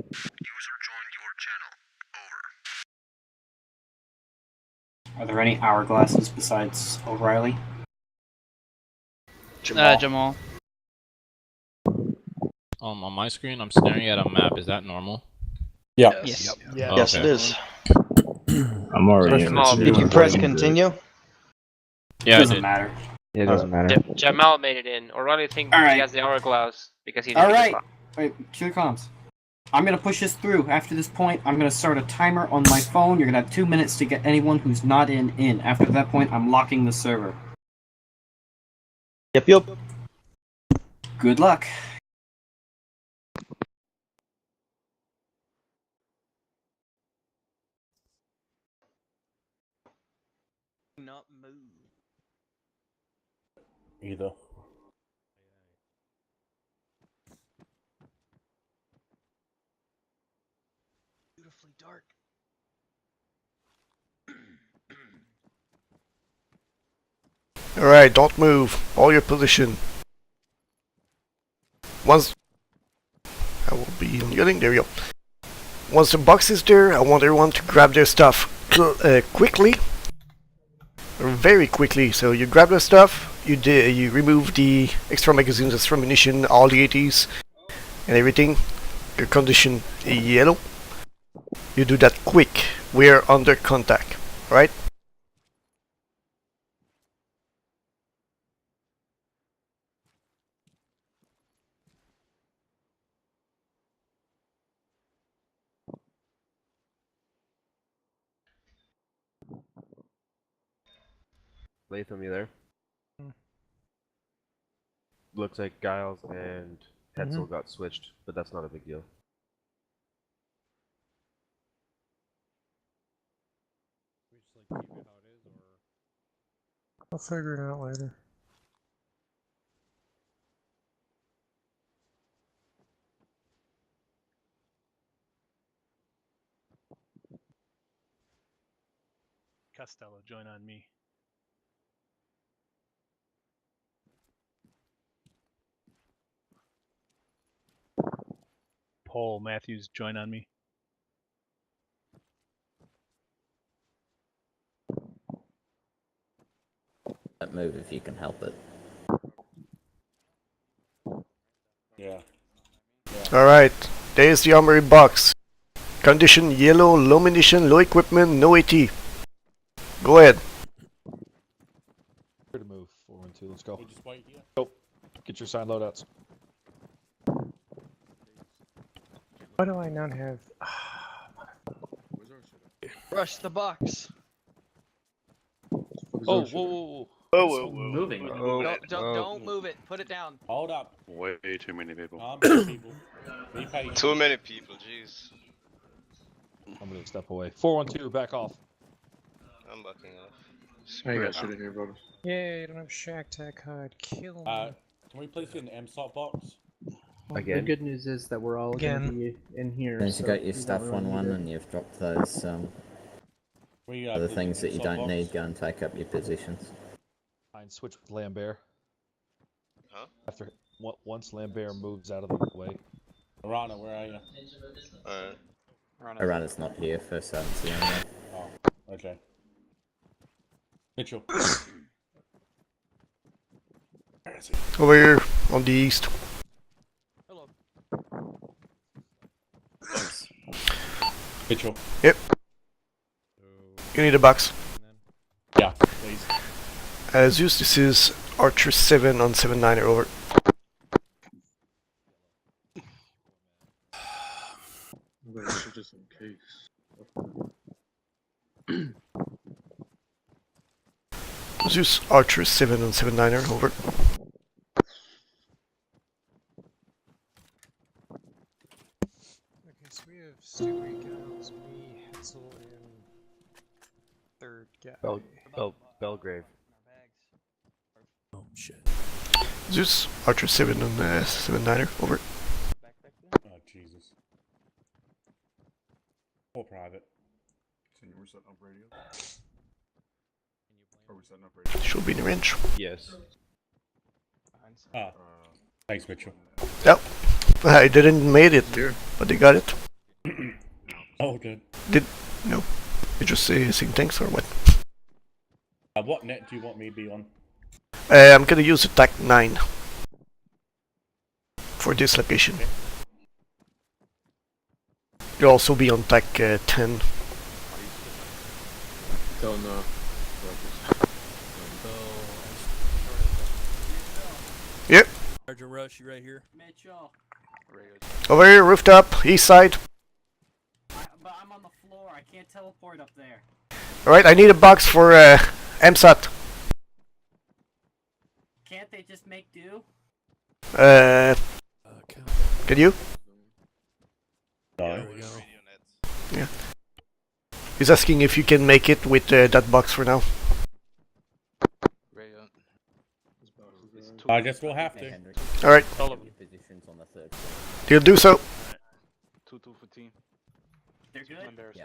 User joined your channel. Over. Are there any hourglasses besides O'Reilly? Jamal. On my screen, I'm staring at a map. Is that normal? Yeah. Yes. Yeah. Oh, Yes, okay. it is. I'm already in Jamal, the Did you press continue? Yeah, Doesn't matter. It doesn't matter. Jamal made it in. O'Reilly thinks All right. he has the hourglass because he didn't Alright. get Wait, cue the comms. I'm gonna push this through. After this point, I'm gonna start a timer on my phone. You're gonna have 2 minutes to get anyone who's not in. After that point, I'm locking the server. Yep. Good luck. Not move. Either. Beautifully dark. Alright, don't move. Hold your position. Once I will be yelling, there we go. Once the box is there, I want everyone to grab their stuff quickly. Or very quickly. So you grab the stuff, you remove the extra magazines, extra ammunition, all the 80s, and everything. Your condition yellow. You do that quick. We're under contact, right? Latham, you there? Looks like Giles and Hetzel got switched, but that's not a big deal. I'll figure it out later. Costello, join on me. Paul Matthews, join on me. Don't move if you can help it. Yeah. Alright, there's the armory box. Condition yellow, low munition, low equipment, no AT. Go ahead. Here to move. 412, let's go. We'll just wait here. Go. Get your side loadouts. Why do I not have... Rush the box. Oh, whoa. Moving. Don't move it. Put it down. Hold up. Way too many people. People. Be patient. Too many people, jeez. I'm gonna step away. 412, back off. I'm backing off. Hey, you guys sit in here, brother. Yeah, I don't have Shack Tech HUD. Kill me. Can we please get an MSOT box? Again? The good news is that we're all gonna be in here. As you got your stuff on one and you've dropped those other things that you don't need, go and take up your positions. Fine, switch with Lambert. Huh? After once Lambert moves out of the way. Arana, where are you? Alright. Arana's not here for Silence anyway. Oh, okay. Mitchell. Where is he? Over here, on the east. Hello. Mitchell. Yep. You need a box. Yeah, please. Zeus, this is Archer 7 on 7-9er, over. Just in case. Zeus, Archer 7 on 7-9er, over. Okay, so we have Stewie, Giles, me, Hetzel, and third guy. Belgrave. Oh shit. Zeus, Archer 7 on 7-9er, over. Oh, Jesus. Or private. We're setting up radio. Are we setting up radio? Should be in range. Yes. Ah. Thanks, Mitchell. Yep. I didn't made it, but they got it. Oh, good. No. You just saying thanks or what? What net do you want me to be on? I'm gonna use attack 9 for this location. Okay. You'll also be on attack 10. Don't know. Yep. Sergeant Rush, you right here? Mitchell. Over here, rooftop, east side. But I'm on the floor. I can't teleport up there. Alright, I need a box for MSAT. Can't they just make do? Can you? No. There we go. Yeah. He's asking if you can make it with that box for now. I guess we'll have to. Alright, Positions on the third. you'll do so. 2-2 for team. They're good? Yeah.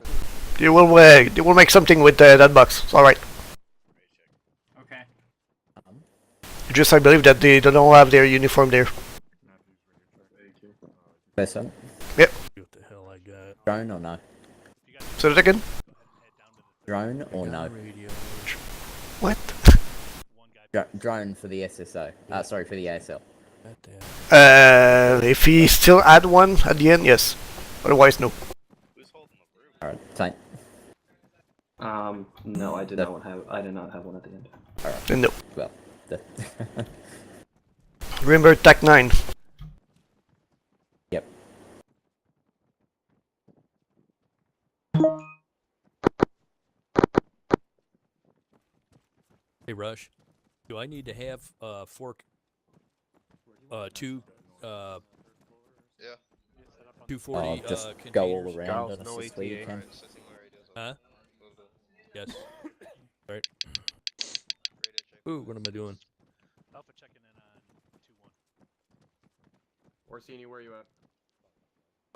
You will make something with that box. It's alright. Okay. Just I believe that they don't all have their uniform there. Person. Yep. What the hell I got? Drone or no? Say that again? Drone or no? Radio. What? Drone for the SSO. Sorry, for the ASL. If he still add one at the end, yes. Otherwise, no. Alright, tank. No, I did not have one at the end. Alright. Then no. Well, Remember attack 9. Yep. Hey Rush, do I need to have fork? Two. Yeah. 240. Just go containers? all around and assist where you can. Huh? Yes. Right. Ooh, what am I doing? Alpha checking in on 2-1. Orsini, where are you at?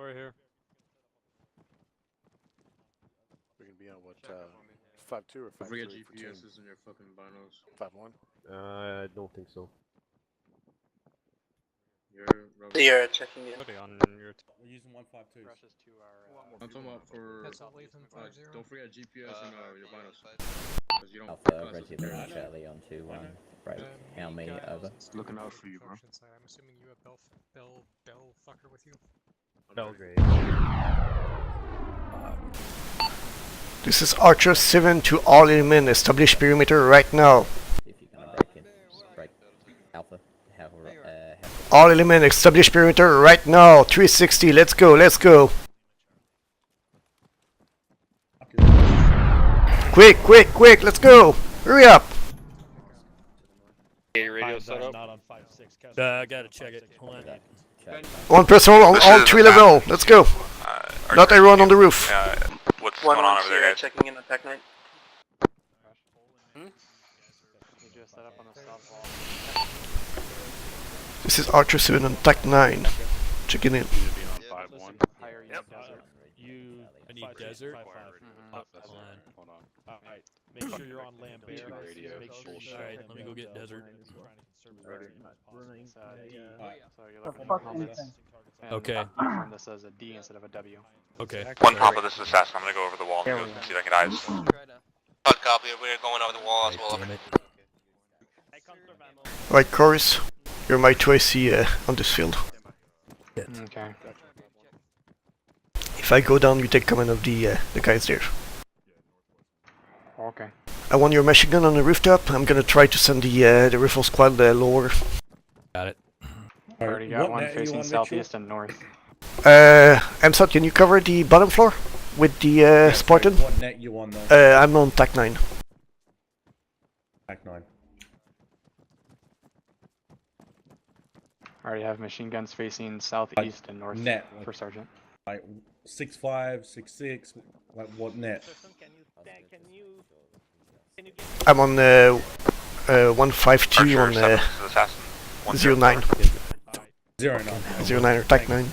Right here. We're gonna be on what, 5-2 or 5-3 for team? GPSs in your fucking binos. 5-1? I don't think so. You're checking in. Okay, on your. We're using 152. Rushes to our. I'm talking about for. Hetzel, Latham, 5-0. Don't forget GPS in your binos. Because you don't. Alpha, regular and Charlie on 2-1. Break. How me over. Looking out for you, bro. I'm assuming you have Bell fucker with you. Belgrade. This is Archer 7 to all element. Establish perimeter right now. If you're gonna break in. Break. Alpha. All element establish perimeter right now. 360. Let's go. Let's go. Quick, quick, quick. Let's go. Hurry up. Radio set up. Not on 5-6. I gotta check it. Hold on. One person on all 3 level. Let's go. Not everyone on the roof. What's going on over there, guys? Checking in on Tech 9. This is Archer 7 on attack 9. Checking in. I need desert. Hold on. Alright. Make sure you're on Lambert. Make sure. Alright, let me go get desert. Okay. This as a D instead of a W. Okay. One pop of this assassin. I'm gonna go over the wall and go see if I can eyes. One copy. We're going over the wall as well. Damn it. Right, Chorus. You're my 2IC on this field. Okay. If I go down, you take command of the guys there. Okay. I want your machine gun on the rooftop. I'm gonna try to send the rifle squad lower. Got it. Already got one facing southeast and north. MSOT, can you cover the bottom floor with the Spartan? What net you on though? I'm on TAC 9. TAC 9. Already have machine guns facing southeast and north net for sergeant. Like 6'5", 6'6", like what net? I'm on 152 on 09. 09 or TAC 9.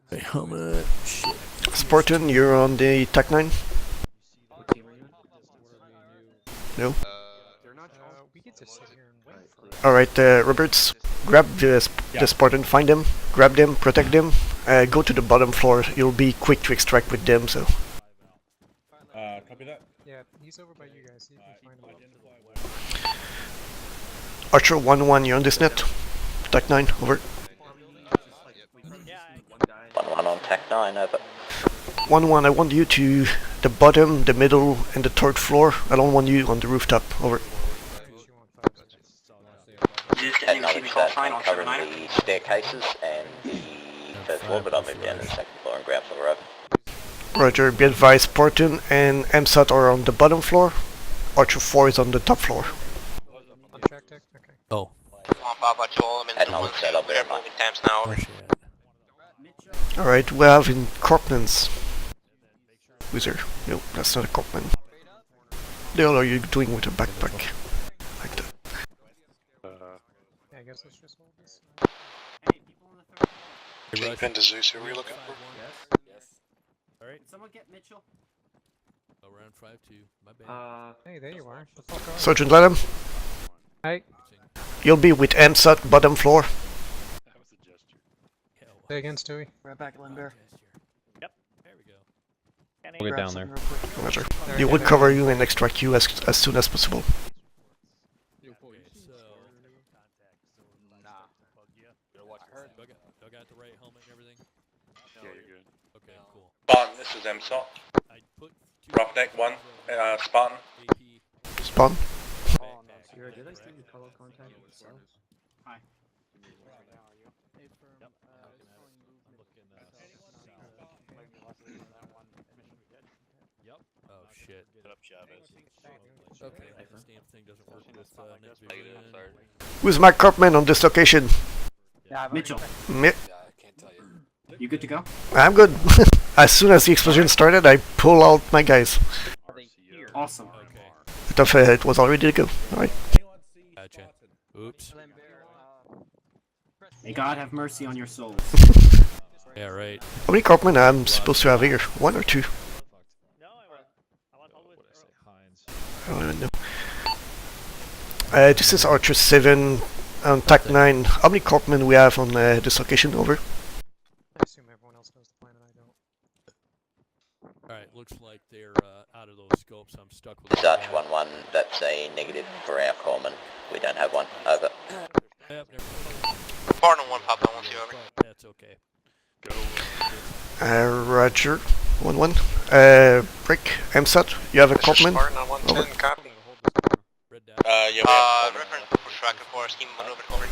Hey, how much? Spartan, you're on the TAC 9? No? We get to sit here and wait for it. Alright, Roberts, grab the Spartan, find them, grab them, protect them, go to the bottom floor. You'll be quick to extract with them, so. Copy that. Yeah, he's over by you guys. See if you can find him. Archer 1-1, you're on this net. TAC 9, over. 1-1 on TAC 9, over. 1-1, I want you to the bottom, the middle, and the third floor. I don't want you on the rooftop, over. Acknowledge that I'm covering the staircases and the first floor, but I'll move down to the second floor and ground floor over. Roger, be advised, Spartan and MSAT are on the bottom floor. Archer 4 is on the top floor. Oh. Acknowledge that, I'll be right back. Temps now, over. Alright, we have in Corpmans. Wizard. No, that's not a Corpman. The hell are you doing with a backpack? Like that. Yeah, I guess let's just hold this. Kingpin to Zeus, who are we looking for? Yes. Alright. Someone get Mitchell? Around 5-2. My bad. Hey, there you are. The fuck are you? Sergeant Ladham, Hey. you'll be with MSAT, bottom floor. Say again, Stewie. Right back, Lindbear. Yep. There we go. We'll get down there. Roger. They would cover you and extract you as soon as possible. Do I got the right helmet and everything? Yeah, you're good. Okay, cool. Spartan, this is MSOT. I put Roughneck 1, Spartan. Spawn. Sierra, did I see you color contact? Hi. Yep. Oh shit. Get up, Chavez. Okay, this damn thing doesn't work with night vision. Who's my Corpman on this location? Mitchell. You good to go? I'm good. As soon as the explosion started, I pull out my guys. Awesome. I thought it was all ready to go. Alright. Gotcha. Oops. May God have mercy on your souls. Yeah, right. How many Corpmen I'm supposed to have here? 1 or 2? I don't even know. This is Archer 7 on TAC 9. How many Corpmen we have on this location? Over. I assume everyone else knows the plan and I don't. Alright, looks like they're out of those scopes. I'm stuck with Dutch 1-1, that's a negative for our corpsman. We don't have one, over. Yep, Spartan 1, Papa, I want you over. that's okay. Roger. 1-1. Brick. MSAT, you have a Corpman? Spartan on 110, copy. Yeah, we have reference for tracker for scheme maneuver, over.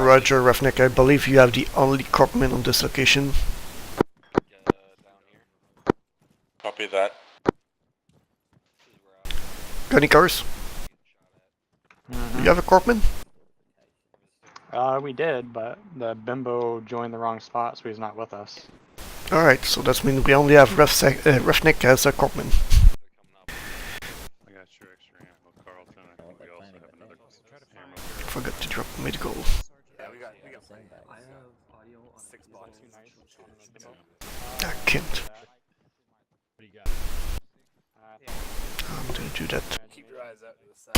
Roger, Roughneck. I believe you have the only Corpman on this location. Copy that. Got any cars? You have a Corpman? We did, but the bimbo joined the wrong spot, so he's not with us. Alright, so that means we only have Roughneck as a Corpman. Forgot to drop medical. I can't. I'm gonna do that. Keep your eyes out to the side.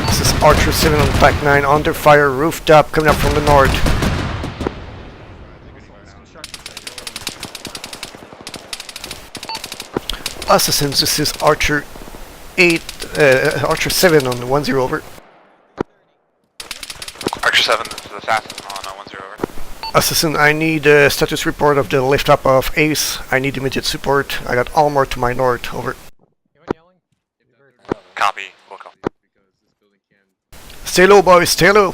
This is Archer 7 on TAC 9, under fire, rooftop, coming up from the north. Assassins, this is Archer 7 on 10, over. Archer 7, this is Assassin on 10, over. Assassin, I need a status report of the lift up of Ace. I need immediate support. I got Armor to my north, over. Copy, we'll go. Stay low, boys, stay low.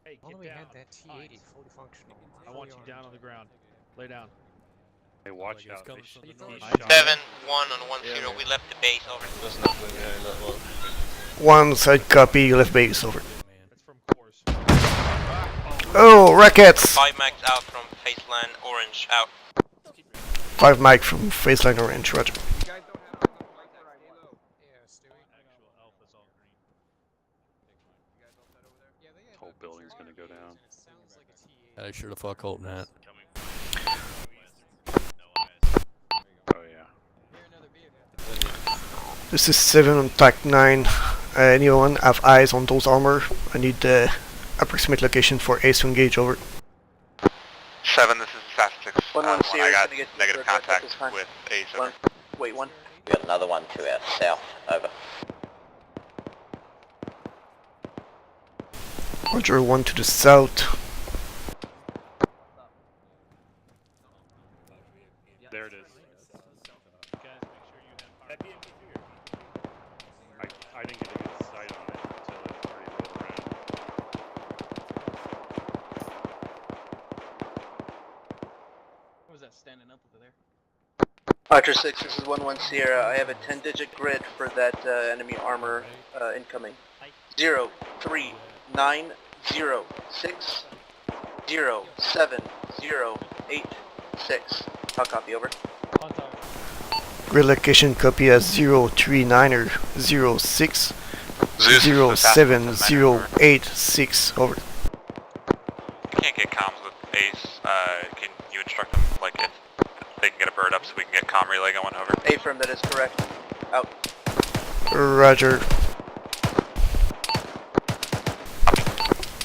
Hey, get down. That T80 fully functional. I want you down on the ground. Lay down. Hey, watch out. 7-1 on 1-0, we left the base, over. One side copy, left base, over. Oh, rockets! 5 max out from Faceland Orange, out. 5 mic from Faceline Orange, roger. Whole building's gonna go down. I sure the fuck hope not. Oh yeah. This is 7 on TAC 9. Anyone have eyes on those armor? I need the approximate location for Ace to engage, over. 7, this is Assassin 6. 1-1 I Sierra, got gonna get negative to the contact this time. with Ace, over. Wait, 1. We got another one to our south, over. Roger, 1 to the south. There it is. Guys, make sure you have I didn't get a good sight on it until it already rolled around. What was that standing up over there? Archer 6, this is 1-1 Sierra. I have a 10-digit grid for that enemy armor incoming. 0, 3, 9, 0, 6, 0, 7, 0, 8, 6. I'll copy, over. Grid location copy as 039er 06 07086, over. I can't get comms with Ace. Can you instruct them, like, if they can get a bird up so we can get comm relay going, over? Affirm, that is correct. Out. Roger.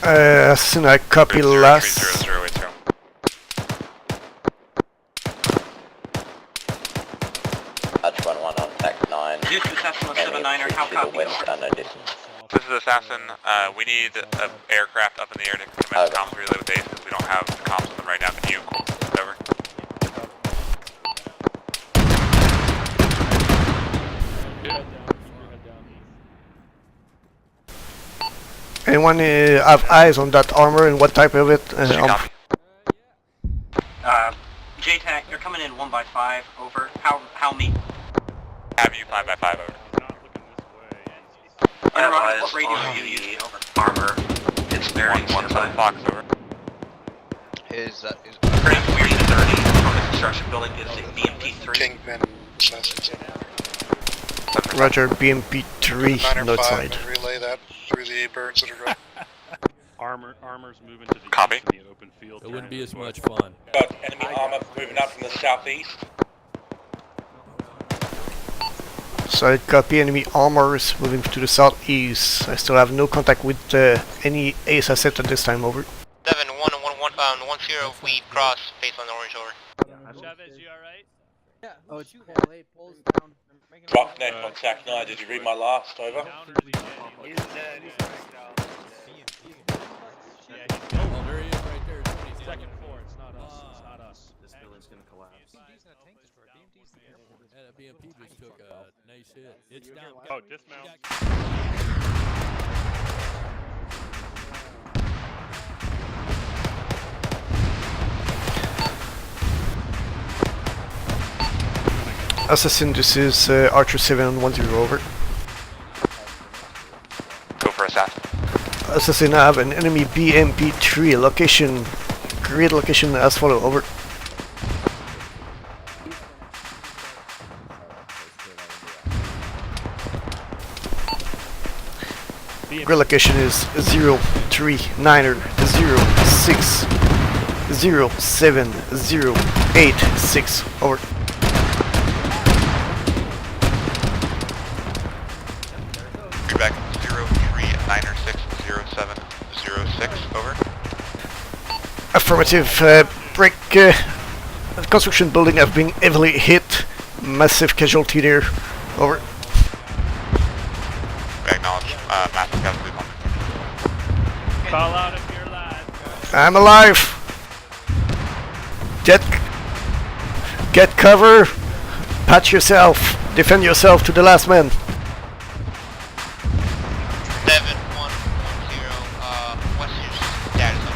Assassin, I copy last. 03080. Hutch 1-1 on TAC 9. This is Assassin 179er, how copy? This is Assassin. We need an aircraft up in the air to commence comms relay with Ace because we don't have comms with them right now. Can you? Over. Anyone have eyes on that armor and what type of it? JTAC, you're coming in 1x5, over. How me? Have you 5x5, over. What radio are you using, over? Armor. It's very 117 Fox, over. Is Frank, we're 30 from the construction building is the BMP3. Kingpin Assassin. Roger, BMP3, north side. Relay that through the birds that are going. Armor's moving to the Copy. east in the open field. It wouldn't be as much fun. Got enemy armor moving up from the southeast. Side copy, enemy armors moving to the southeast. I still have no contact with any Ace asset at this time, over. 7-1 on 10, we cross face on orange, over. Chavez, you alright? Yeah. Oh, it's Kool-Aid pulls down. Roughneck on TAC 9, did you read my last, over? He's dead. He's cracked out. Yeah, he's Oh, there he is right there. 20 second floor. It's not us. It's not us. This building's gonna collapse. BMP's not a tank destroyer. BMP's the airport. Yeah, that BMP just took a nice hit. It's down. Oh, dismount. Assassin, this is Archer 710, over. Go for Assassin. Assassin, I have an enemy BMP3 location, grid location as follow, over. Grid location is 039er 06 07086, over. Back 039er60706, over. Affirmative, brick construction building have been heavily hit. Massive casualty there, over. Acknowledge, massive casualty. Call out if you're alive. I'm alive! Get cover. Patch yourself. Defend yourself to the last man. 7110, what's your status?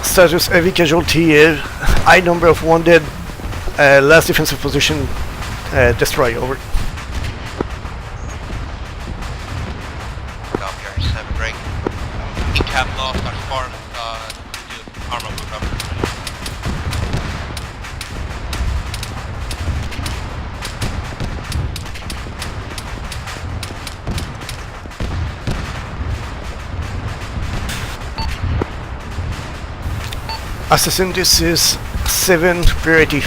Status heavy casualty. High number of wounded. Last defensive position. Destroy. Over. Copy, 7 break. Cap lost on farm, Arma moved up. Assassin, this is 7 priority.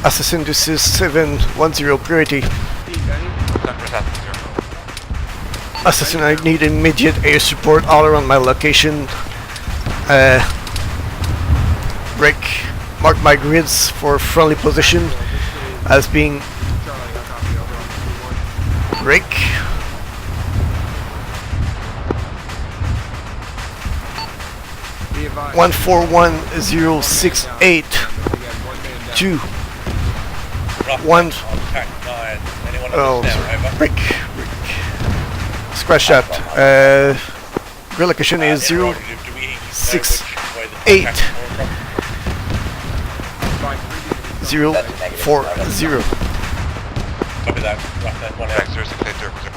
Assassin, this is 710 priority. Assassin, I need immediate air support all around my location. Mark my grids for friendly position as being break. One 41068 2 1. Oh, break. Scratch that. Grid location is 068 040. Copy that. Rough net 1X0680.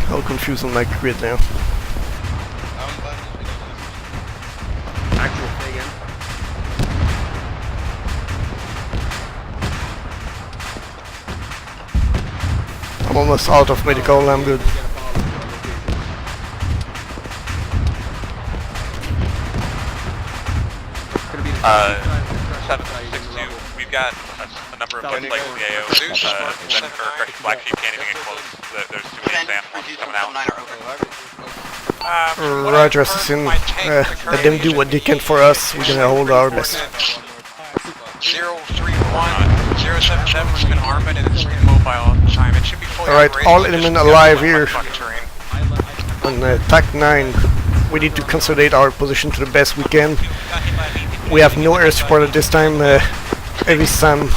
How confused on my grid now. Actual thing again. I'm almost out of medical, I'm good. Seven, 6-2, we've got a number of folks like the AO, Black Sheep can't even get close. There's too many SAM coming out. Roger, Assassin. Let them do what they can for us. We're gonna hold our best. 031-077's been Arma and it's mobile all the time. It should be fully Alright, operational, all it's element just alive got here. fucking terrain. On TAC 9, we need to consolidate our position to the best we can. We have no air support at this time. Heavy SAM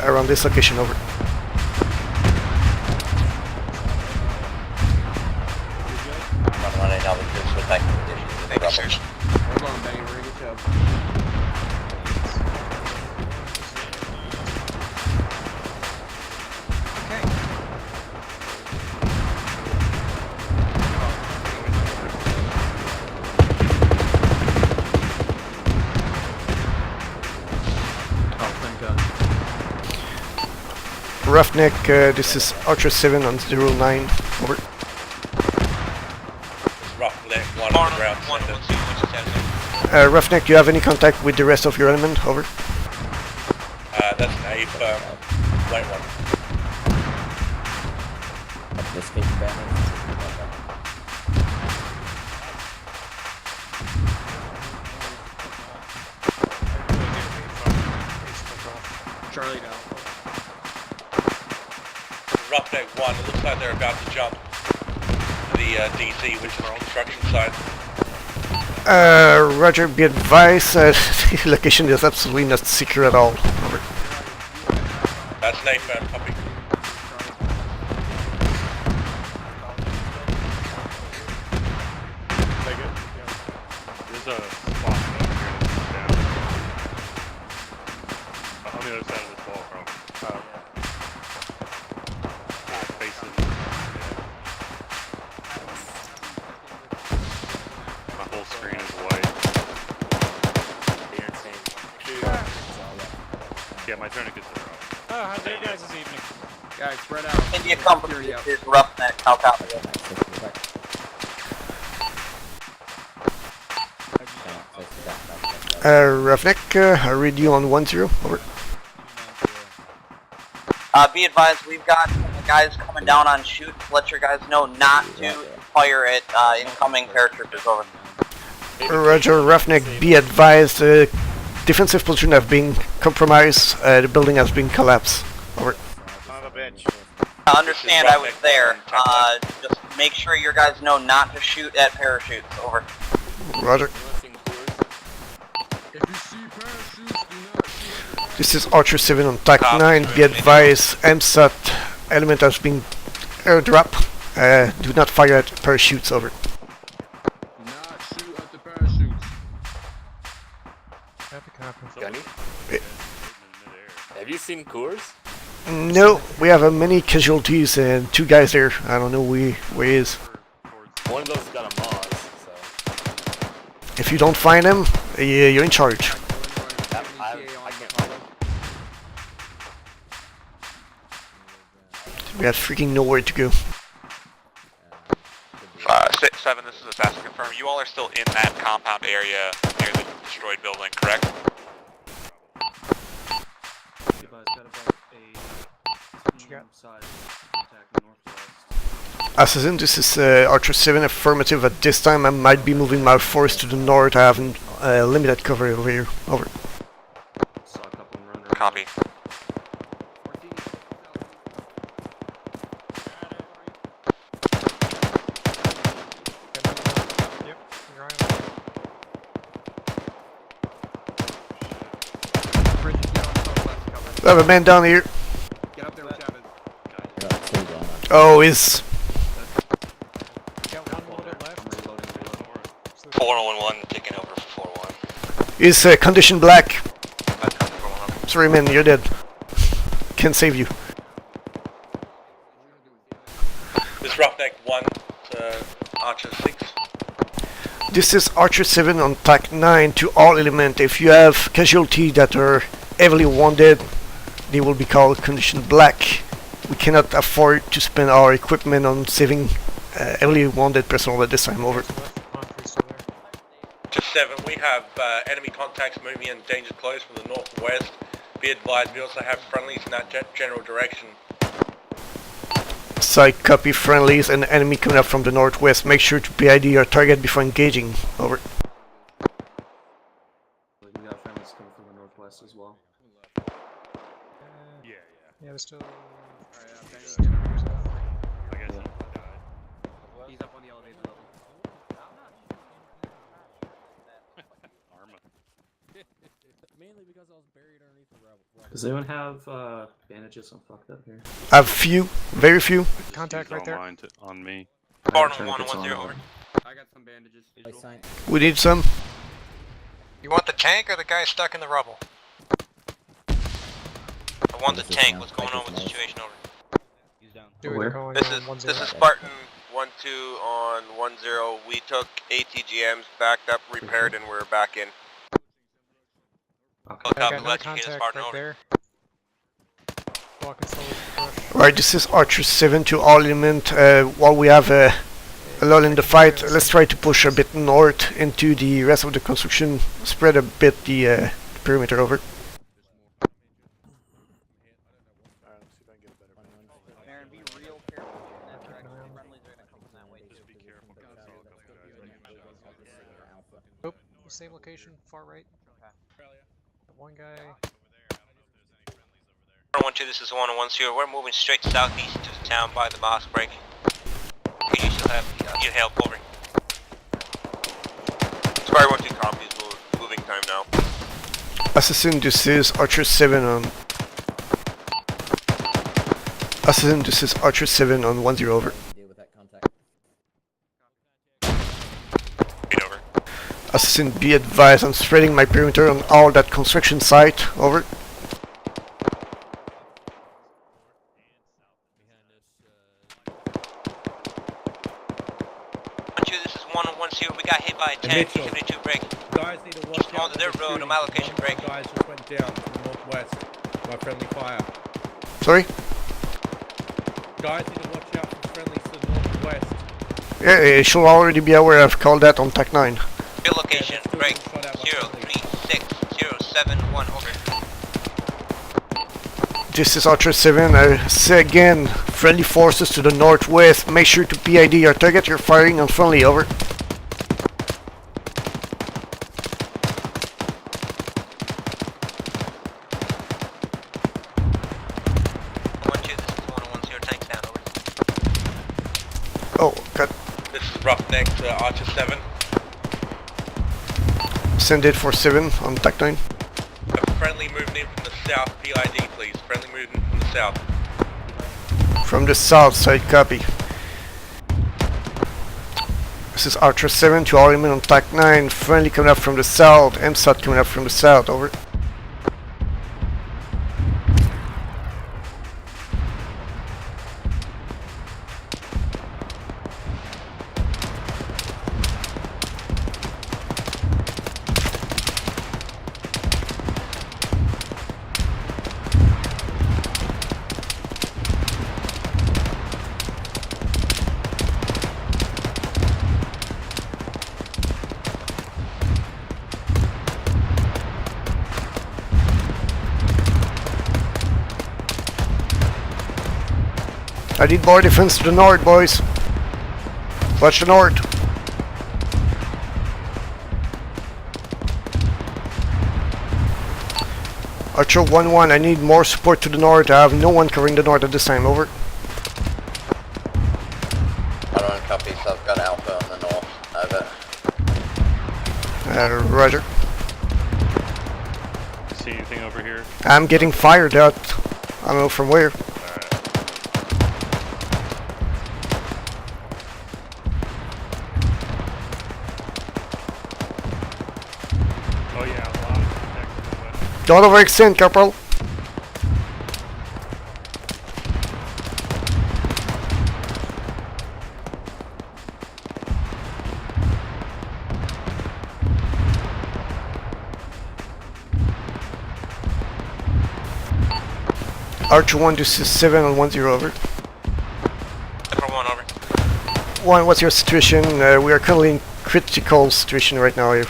around this location, over. Roughneck, this is Archer 7 on 09, over. Roughneck 1 on the ground. Roughneck, do you have any contact with the rest of your element, over? That's an A light one. Charlie down. Roughneck 1, it looks like they're about to jump the DC, which is the construction side. Roger, be advised, the location is absolutely not secure at all. Over. That's an A copy. There's a spot here down. On the other side of this wall, bro. Facing. My whole screen is white. Yeah, my tourniquets are off. Oh, how's your guys this evening? Guys, spread out. India Company is Roughneck, how copy it? Roughneck, I read you on 10, over. Be advised, we've got guys coming down on shoot. Let your guys know not to fire at incoming paratroopers, over. Roger, Roughneck, be advised, defensive position have been compromised, the building has been collapsed. Over. I understand I was there. Just make sure your guys know not to shoot at parachutes, over. Roger. This is Archer 7 on TAC 9, be advised, MSAT element has been airdrop. Do not fire at parachutes, over. Not shoot at the parachutes. Copy. Have you seen Coors? No, we have many casualties and 2 guys there. I don't know where he is. One of those got a Moz, so... If you don't find him, you're in charge. I can't find him. We have freaking nowhere to go. 7, this is Assassin confirm. You all are still in that compound area near the destroyed building, correct? Assassin, this is Archer 7, affirmative. At this time I might be moving my force to the north. I have limited cover over here. Over. Copy. I have a man down here. Oh, is 411 taking over for 41. is condition black. Sorry, man, you're dead. Can't save you. This Roughneck 1 to Archer 6. This is Archer 7 on TAC 9 to all element. If you have casualties that are heavily wounded, they will be called condition black. We cannot afford to spend our equipment on saving heavily wounded personnel at this time. Over. To 7, we have enemy contacts moving in danger close from the northwest. Be advised, we also have friendlies in that general direction. Side copy, friendlies and enemy coming up from the northwest. Make sure to PID your target before engaging. Over. We got friendlies coming from the northwest as well. Yeah, we're still... He's up on the elevator level. Arma. Mainly because I was buried underneath the rubble. Does anyone have bandages? I'm fucked up here. I have few, very few. Contact right there. On me. 41110, over. I got some bandages. We need some. You want the tank or the guy stuck in the rubble? I want the tank. What's going on with the situation, over? He's down. Where? This is Spartan 1-2 on 1-0. We took ATGMs, backed up, repaired, and we're back in. Okay. I got no contact right there. Walking slowly to the brush. Right, this is Archer 7 to all element. While we have a lull in the fight, let's try to push a bit north into the rest of the construction. Spread a bit the perimeter. Over. Same location, far right. One guy. 1-2, this is 1-1-0. We're moving straight southeast to the town by the mosque break. Okay, you should have get help, over. Spartan 1-2 copies, we're moving time now. Assassin, this is Archer 7 on... Assassin, this is Archer 7 on 1-0, over. Assassin, be advised, I'm spreading my perimeter on all that construction site. Over. This is 1-1-0. We got hit by a tank. 72 break. Guys need to watch out. On their road, I'm allocation break. Guys just went down to the northwest by friendly fire. Sorry? Guys need to watch out for friendlies to the northwest. Yeah, you should already be aware. I've called that on TAC 9. Field location, break 036-071, over. This is Archer 7. I say again, friendly forces to the northwest. Make sure to PID your target. You're firing on friendly. Over. Oh, cut. This is Roughneck to Archer 7. Send it for 7 on TAC 9. A friendly moving in from the south, PID please. Friendly moving from the south. From the south side, copy. This is Archer 7 to all men on TAC 9. Friendly coming up from the south. MSAT coming up from the south. Over. I need more defense to the north, boys. Watch the north. Archer 1-1, I need more support to the north. I have no one covering the north at this time. Over. I don't copy, so I've got Alpha on the north. Over. Roger. See anything over here? I'm getting fired at. I don't know from where. Oh yeah, a lot of protection. Don't overextend, Corporal. Archer 1 to 7 on 1-0, over. Number 1, over. 1, what's your situation? We are currently in critical situation right now here.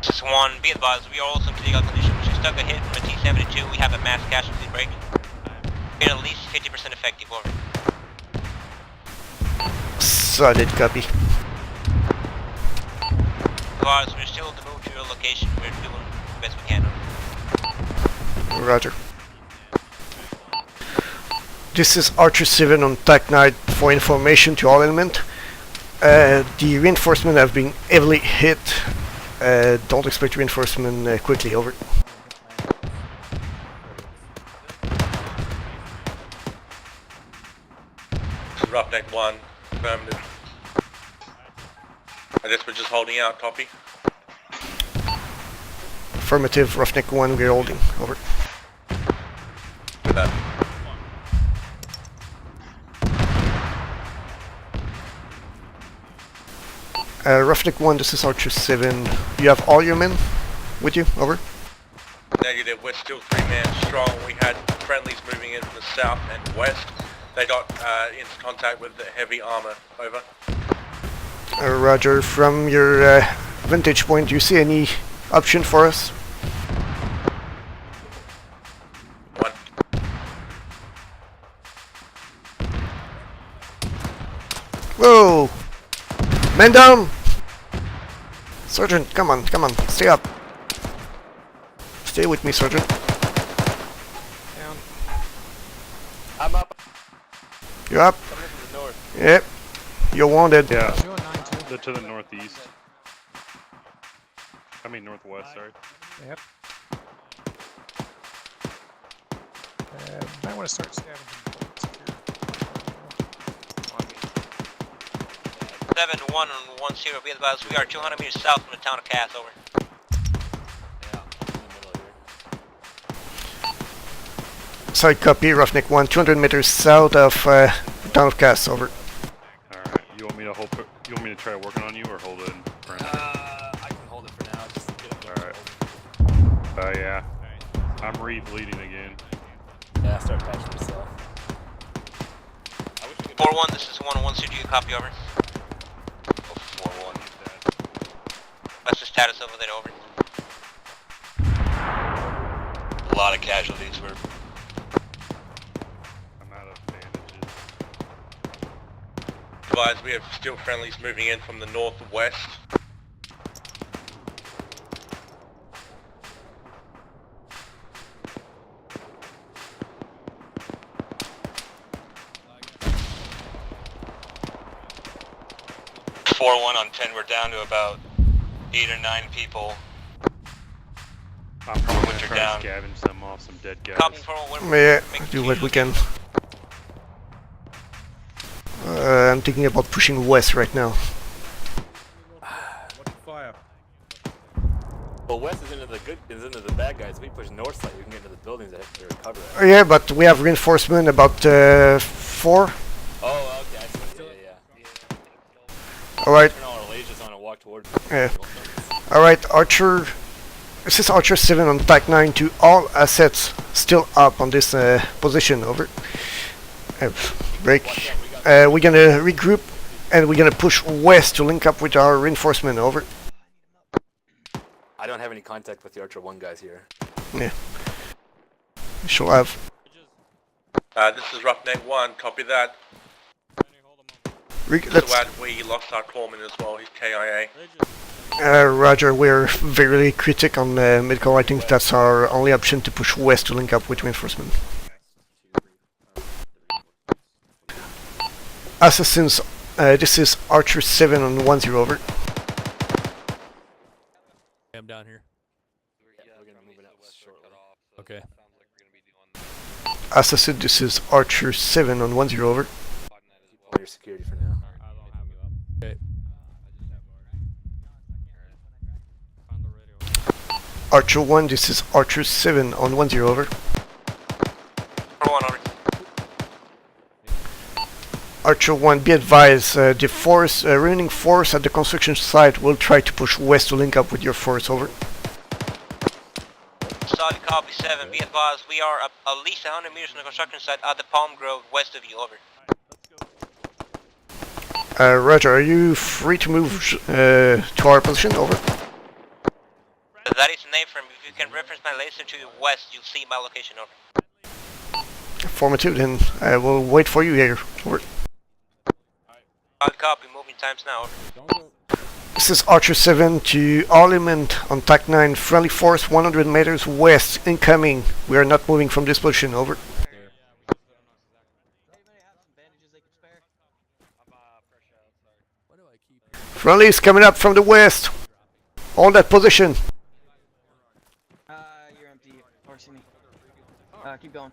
This is 1, be advised, we are also in critical condition. We just took a hit from a T-72, we have a mass casualty break. We are at least 50% effective, over. Solid copy. Advised, we're still to move to your location, we're doing the best we can, over. Roger. This is Archer 7 on TAC 9 for information to all element. The reinforcement have been heavily hit. Don't expect reinforcement quickly, over. Roughneck 1, affirmative. I guess we're just holding out, copy. Affirmative, Roughneck 1, we're holding, over. With that. Roughneck 1, this is Archer 7. You have all your men with you, over. Negative, we're still 3 men strong. We had friendlies moving in from the south and west. They got into contact with the heavy armor, over. Roger, from your vantage point, do you see any option for us? 1. Whoa! Man down! Sergeant, come on, stay up. Stay with me, Sergeant. Down. I'm up. You up? Coming in from the north. Yep. You're wounded. Yeah. Doing 9-2. They're to the northeast. I mean northwest, sorry. Yep. Might want to start scavenging bullets here. 7-1 on 1-0, be advised, we are 200 meters south from the town of Cass, over. Sorry, copy, Roughneck 1, 200 meters south of town of Cass, over. Alright, you want me to you want me to try working on you or hold it for now? I can hold it for now. Just get it. Alright. Yeah. I'm re-bleeding again. Yeah, I'll start patching myself. 4-1, this is 1-1, so do you copy, over? 4-1. What's the status over there, over? lot of casualties. We're I'm out of bandages. Advise, we have still friendlies moving in from the northwest. Four 1 on 10. We're down to about 8 or 9 people. I'm probably gonna Winter try down. to scavenge some off some dead guys. Copy for one. Yeah, do what we can. I'm thinking about pushing west right now. Fire. Well, west is into the good, is into the bad guys. If we push north side, we can get into the buildings that have to recover. Yeah, but we have reinforcement about 4. Oh, okay. I see. Yeah. Alright. Turn all our lasers on and walk towards. Yeah. Alright, Archer. This is Archer 7 on TAC 9 to all assets still up on this position. Over. Break. We're gonna regroup and we're gonna push west to link up with our reinforcement. Over. I don't have any contact with the Archer 1 guys here. Yeah. We shall have. This is Roughneck 1, copy that. Let's. So we lost our corpsman as well, he's KIA. Roger, we're very critic on medical. I think that's our only option to push west to link up with reinforcement. Assassins, this is Archer 7 on 10 over. I'm down here. Okay. Assassin, this is Archer 7 on 10 over. Your security for now. Okay. Archer 1, this is Archer 7 on 10 over. 1 over. Archer 1, be advised, the force, remaining force at the construction site will try to push west to link up with your force. Over. Solid copy 7. Be advised, we are at least 100 meters from the construction site at the Palm Grove west of you. Over. Roger, are you free to move to our position? Over. That is an A-frame. If you can reference my laser to the west, you'll see my location. Over. Formative, then I will wait for you here. Over. Solid copy. Moving times now. Over. This is Archer 7 to all element on TAC 9. Friendly force 100 meters west incoming. We are not moving from this position. Over. Friendly is coming up from the west. Hold that position. You're empty. Or see me. Keep going.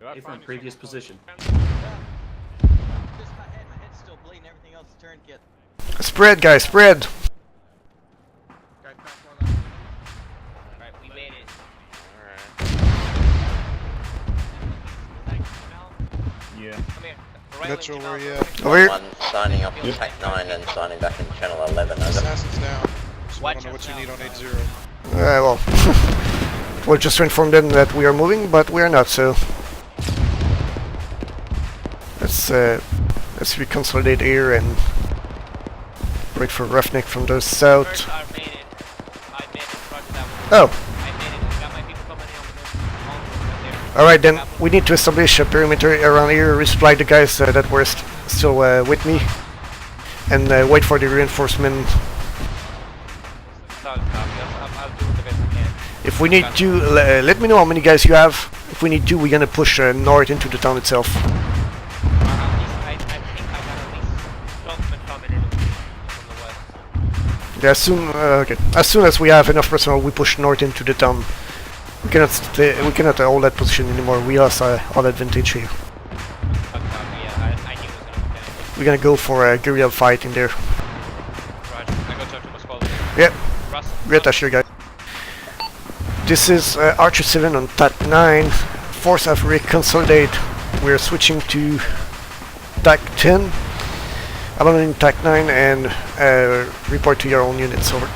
A from previous position. Just my head's still bleeding. Everything else is turned kit. Spread, guys, spread. Alright, we made it. Yeah. Come here. Right That's wing, where Jamal. we're at. Over here. One signing up on TAC 9 and signing back in channel 11. Over. Assassins down. So I Watch don't know what you us need now. on 80. Well, we'll just inform them that we are moving, but we are not. So let's reconsolidate here and wait for Roughneck from the south. First, I made it. Roger that one. Oh. I made it. Got my people coming in on the Alright then, we need to establish a perimeter around here, resupply the guys that were still with me, and wait for the reinforcement. Solid copy. I'll do the best I can. If we need to, let me know how many guys you have. If we need to, we're gonna push north into the town itself. I think I got at least 12 men coming in from the west. Yeah, okay. As soon as we have enough personnel, we push north into the town. We cannot hold that position anymore. We lost all advantage here. Yeah, I knew it was gonna come down. We're gonna go for a guerrilla fight in there. Roger. I go talk to my squad. Yep. Russ. Great Asher, guys. This is Archer 7 on TAC 9. Force have reconsolidate. We're switching to TAC 10. Abandoning TAC 9 and report to your own units. Over.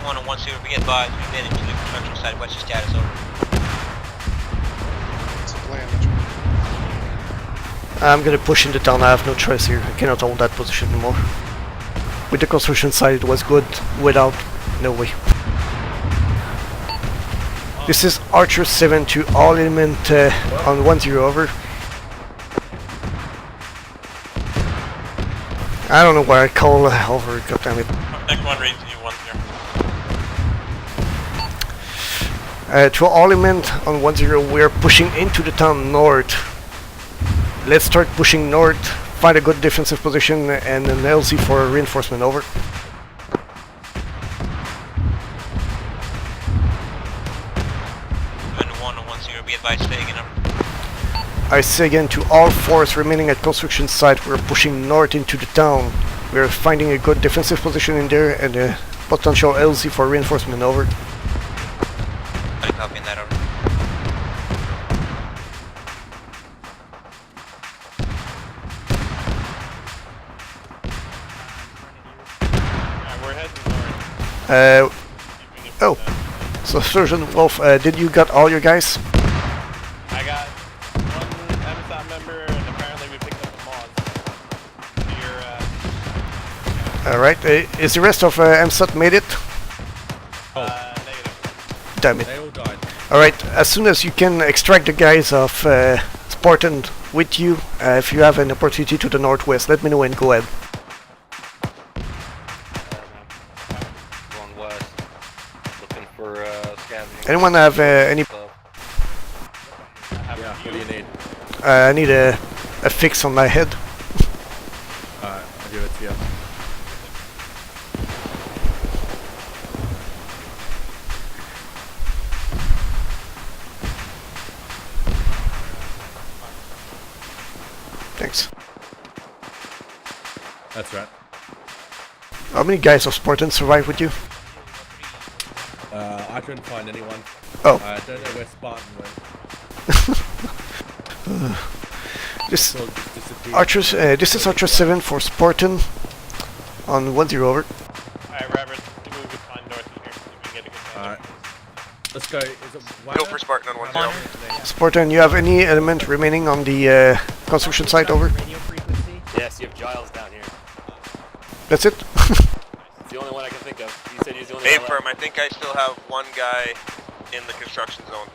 1010, be advised, we've been into the construction site. What's your status? Over. It's a plan, Mitchell. I'm gonna push into town, I have no choice here. I cannot hold that position anymore. With the construction site it was good, without, no way. This is Archer 7 to all element on 10 over. I don't know why I call over, goddammit. Next one reads you 10. To all element on 10, we are pushing into the town north. Let's start pushing north, find a good defensive position and an LZ for reinforcement, over. Be advised, stay again, over. I say again to all force remaining at construction site, we're pushing north into the town. We're finding a good defensive position in there and a potential LZ for reinforcement, over. I'm copying that, over. We're heading north. Oh, so Sergeant Wolf, did you got all your guys? I got one MSOT member, and apparently we picked up the mod. Alright, is the rest of MSOT made it? Negative. Damn it. They all died. Alright, as soon as you can extract the guys of Spartan with you, if you have an opportunity to the northwest, let me know and go ahead. Going west. Looking for scavenging. Anyone have any... Yeah, what do you need? I need a fix on my head. I'll give it to you. Thanks. That's right. How many guys of Spartan survived with you? I couldn't find anyone. Oh. I don't know where Spartan went. This is Archer 7 for Spartan on 10 over. Alright, Robert, we can find north of here. We can get a good time. Alright. Let's go. Is it Go for Spartan on 10. Spartan, you have any element remaining on the construction site, over? Yes, you have Giles down here. That's it? It's the only one I can think of. You said he's the only one left. Firm, I think I still have one guy in the construction zone.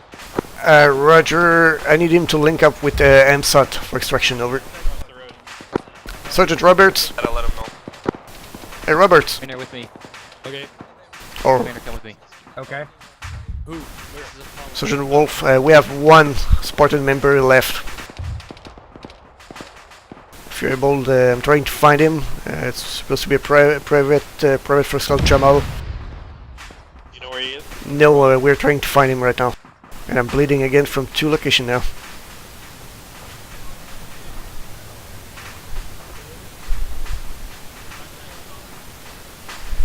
Roger, I need him to link up with MSOT for extraction, over. Sergeant Roberts. I'll let him know. Hey, Roberts. Trainer with me. Okay. Or Trainer, come with me. Okay. Who? Sergeant Wolf, we have one Spartan member left. If you're able, I'm trying to find him. It's supposed to be a private first class Jamal. You know where he is? No, we're trying to find him right now. And I'm bleeding again from 2 locations now.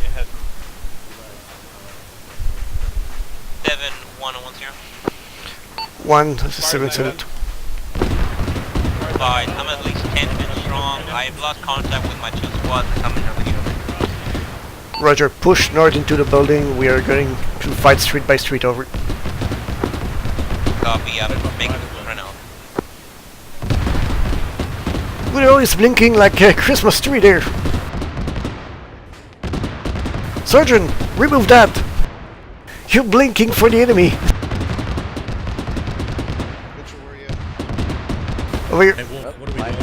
Yeah, 7-1-1-0. 1-7-7. Fine, I'm at least 10 men strong. I've lost contact with my 2 squads coming over here. Roger, push north into the building. We are going to fight street by street, over. Copy, I'm making the move right now. We're always blinking like a Christmas tree there. Sergeant, remove that. You're blinking for the enemy. Mitchell, where are you at? Over here. Hey, what are we doing?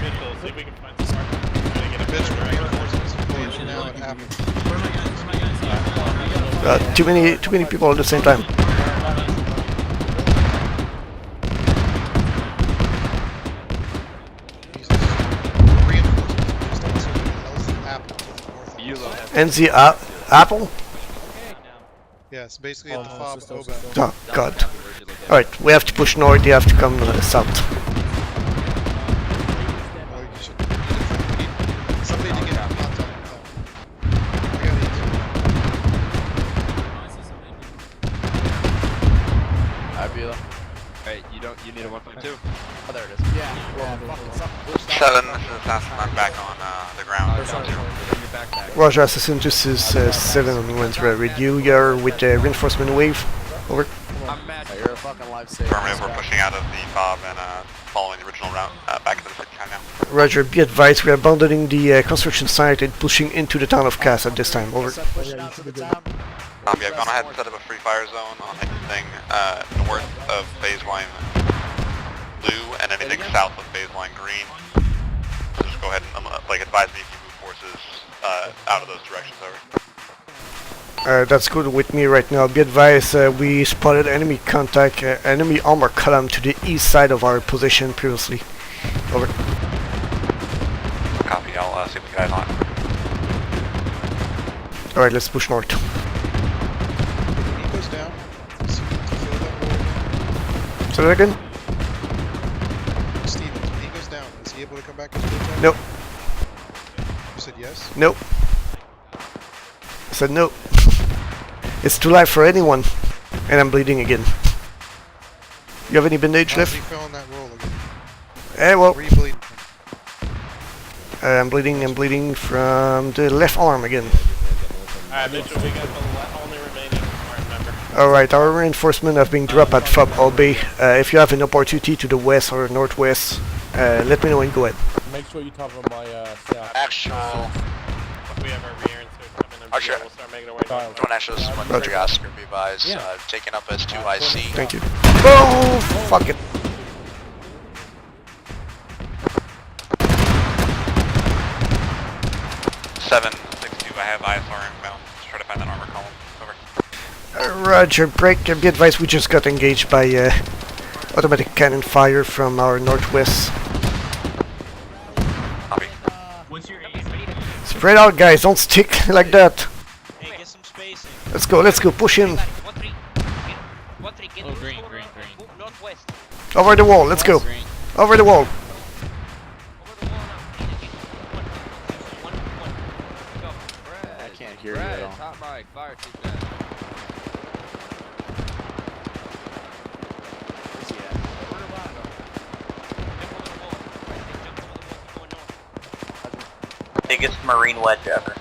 Mitchell, see if we can find some Spartan. Trying to get a Mitchell, better reinforcements deployed now at Apple. Too many people at the same time. NZ Apple? Yes, basically at the fob OBA. Oh, God. Alright, we have to push north, you have to come south. Oh, you should need somebody to get in contact with them. I got it. Alright, you need a 1.2. Oh, there it is. Yeah. Seven, this is Assassin. I'm back on the ground. Roger, Assassin, this is 7 on 10 with you. You're with the reinforcement wave. Over. You're a fucking lifesaver. Affirmative, we're pushing out of the fob and following the original route back into the city now. Roger, be advised, we are abandoning the construction site and pushing into the town of Cass at this time. Over. Yeah, I've gone ahead and set up a free fire zone on anything north of phase line blue and anything south of phase line green. So just go ahead and advise me if you move forces out of those directions. Over. That's good with me right now. Be advised, we spotted enemy contact, enemy armor column to the east side of our position previously. Over. Copy, I'll see if we can add on. Alright, let's push north. He goes down. Say that again? Stevens, when he goes down, is he able to come back and stay down? Nope. You said yes? Nope. I said no. It's too light for anyone. And I'm bleeding again. You have any bandage left? He fell on that roll again. Well. Where are you bleeding from? I'm bleeding from the left arm again. Alright, Mitchell, we got the only remaining Arma member. Alright, our reinforcements have been dropped at FOB Albay. If you have an opportunity to the west or northwest, let me know and go ahead. Make sure you cover my staff. Actual. We have our rear insert coming in. Archer. We'll start making our way down. One actual is one Oscar, be advised. Taken up as 2 IC. Thank you. Oh, fuck it. I have ISR inbound. Let's try to find that armor column. Over. Roger, break. Be advised, we just got engaged by automatic cannon fire from our northwest. Copy. Spread out, guys. Don't stick like that. Hey, get some spacing. Let's go. Push in. Green. Northwest. Over the wall. Let's go. Over the wall. I can't hear you at all. Hot mic, fire too fast. Biggest marine wedge ever.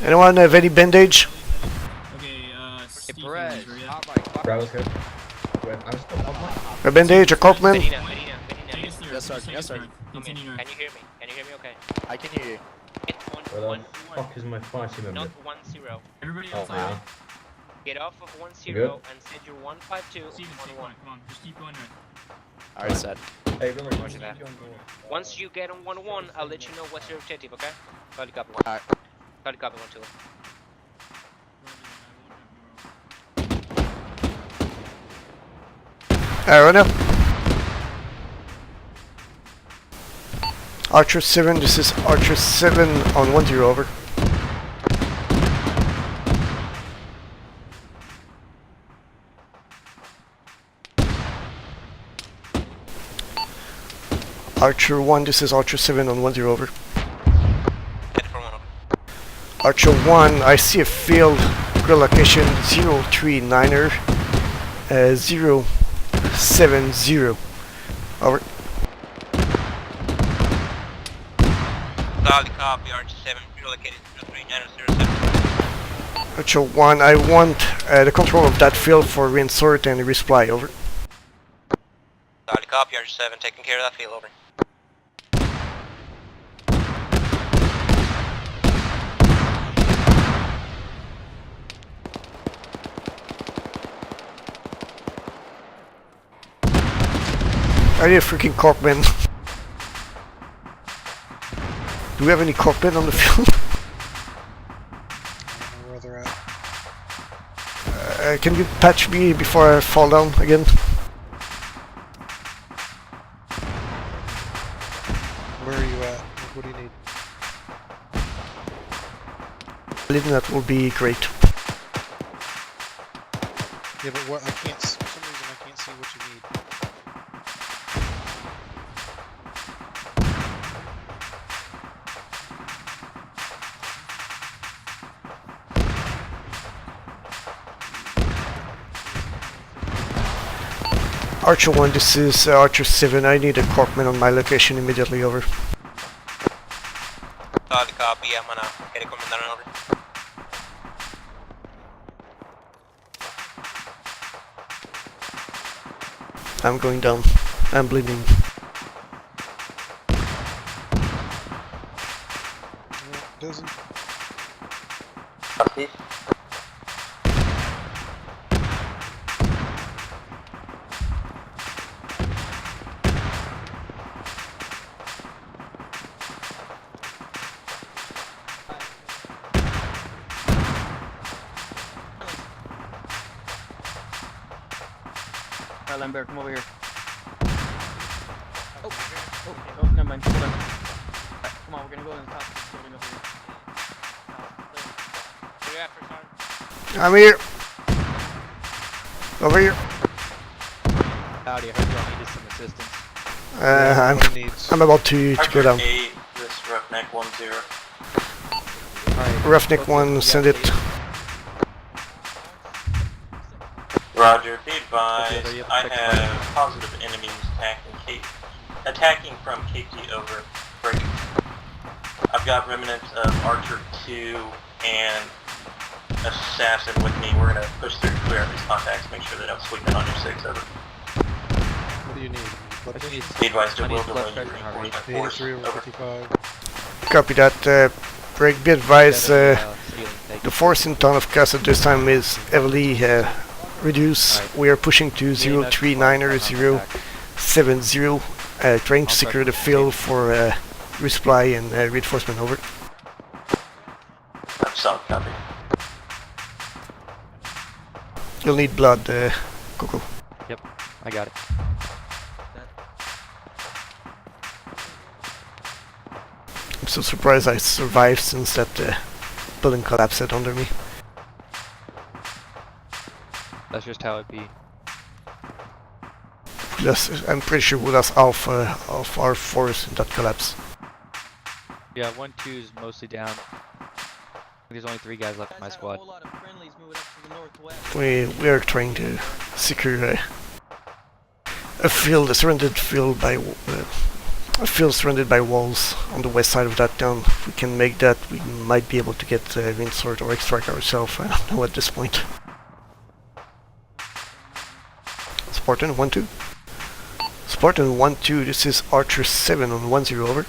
Anyone have any bandage? A bandage, a corpsman? Yes, sir. Can you hear me? Can you hear me okay? I can hear you. Hit one, Fuck is my party member? not 10. Everybody outside. Get off of 10 Good. and send your 152 on 1. Just keep going Alright, set. Hey, Roger that. Once you get on 1-1, I'll let you know what's your objective, okay? Copy, copy 1. Alright. Copy, copy 1, 2. Run up. Archer 7, this is Archer 7 on 10, over. Archer 1, this is Archer 7 on 10, over. Archer 1, I see a field, grid location 039er, 070, over. Solid copy, Archer 7, relocated 03907. Archer 1, I want the control of that field for reinsert and resupply, over. Solid copy, Archer 7, taking care of that field, over. I need a freaking corpsman. Do we have any corpsmen on the field? I don't know where they're at. Can you patch me before I fall down again? Where are you at? What do you need? Believe me, that will be great. Yeah, but what? I can't. For some reason, I can't see what you need. Archer 1, this is Archer 7. I need a corpsman on my location immediately, over. Copy, I'm gonna get a commander over. I'm going down. I'm bleeding. Doesn't. Copy. Alright, Lambert, come over here. Oh, never mind. Hold on. Alright, come on, we're gonna go in the top of this building over here. I'm here. Over here. Howdy, I heard y'all needed some assistance. I'm about to go down. This Roughneck 1-0. Roughneck 1, send it. Roger, be advised, I have positive enemies attacking from KT over. Break. I've got remnants of Archer 2 and Assassin with me. We're going to push through, clear out these contacts, make sure they don't sweep in on your 6 over. What do you need? Be advised, it will delay your reinforcement force. 83 over 55. Copy that. Break, be advised, the force in town of Casa this time is heavily reduced. We are pushing to 039er070, trying to secure the field for resupply and reinforcement, over. Solid copy. You'll need blood, Coco. Yep, I got it. I'm so surprised I survived since that building collapsed under me. That's just how it be. I'm pretty sure we lost half of our force in that collapse. Yeah, 1-2 is mostly down. There's only 3 guys left in my squad. We are trying to secure a field, a surrounded field by a field surrounded by walls on the west side of that town. If we can make that, we might be able to get reinsort or extract ourselves. I don't know at this point. Spartan 1-2. Spartan 1-2, this is Archer 7 on 1-0, over.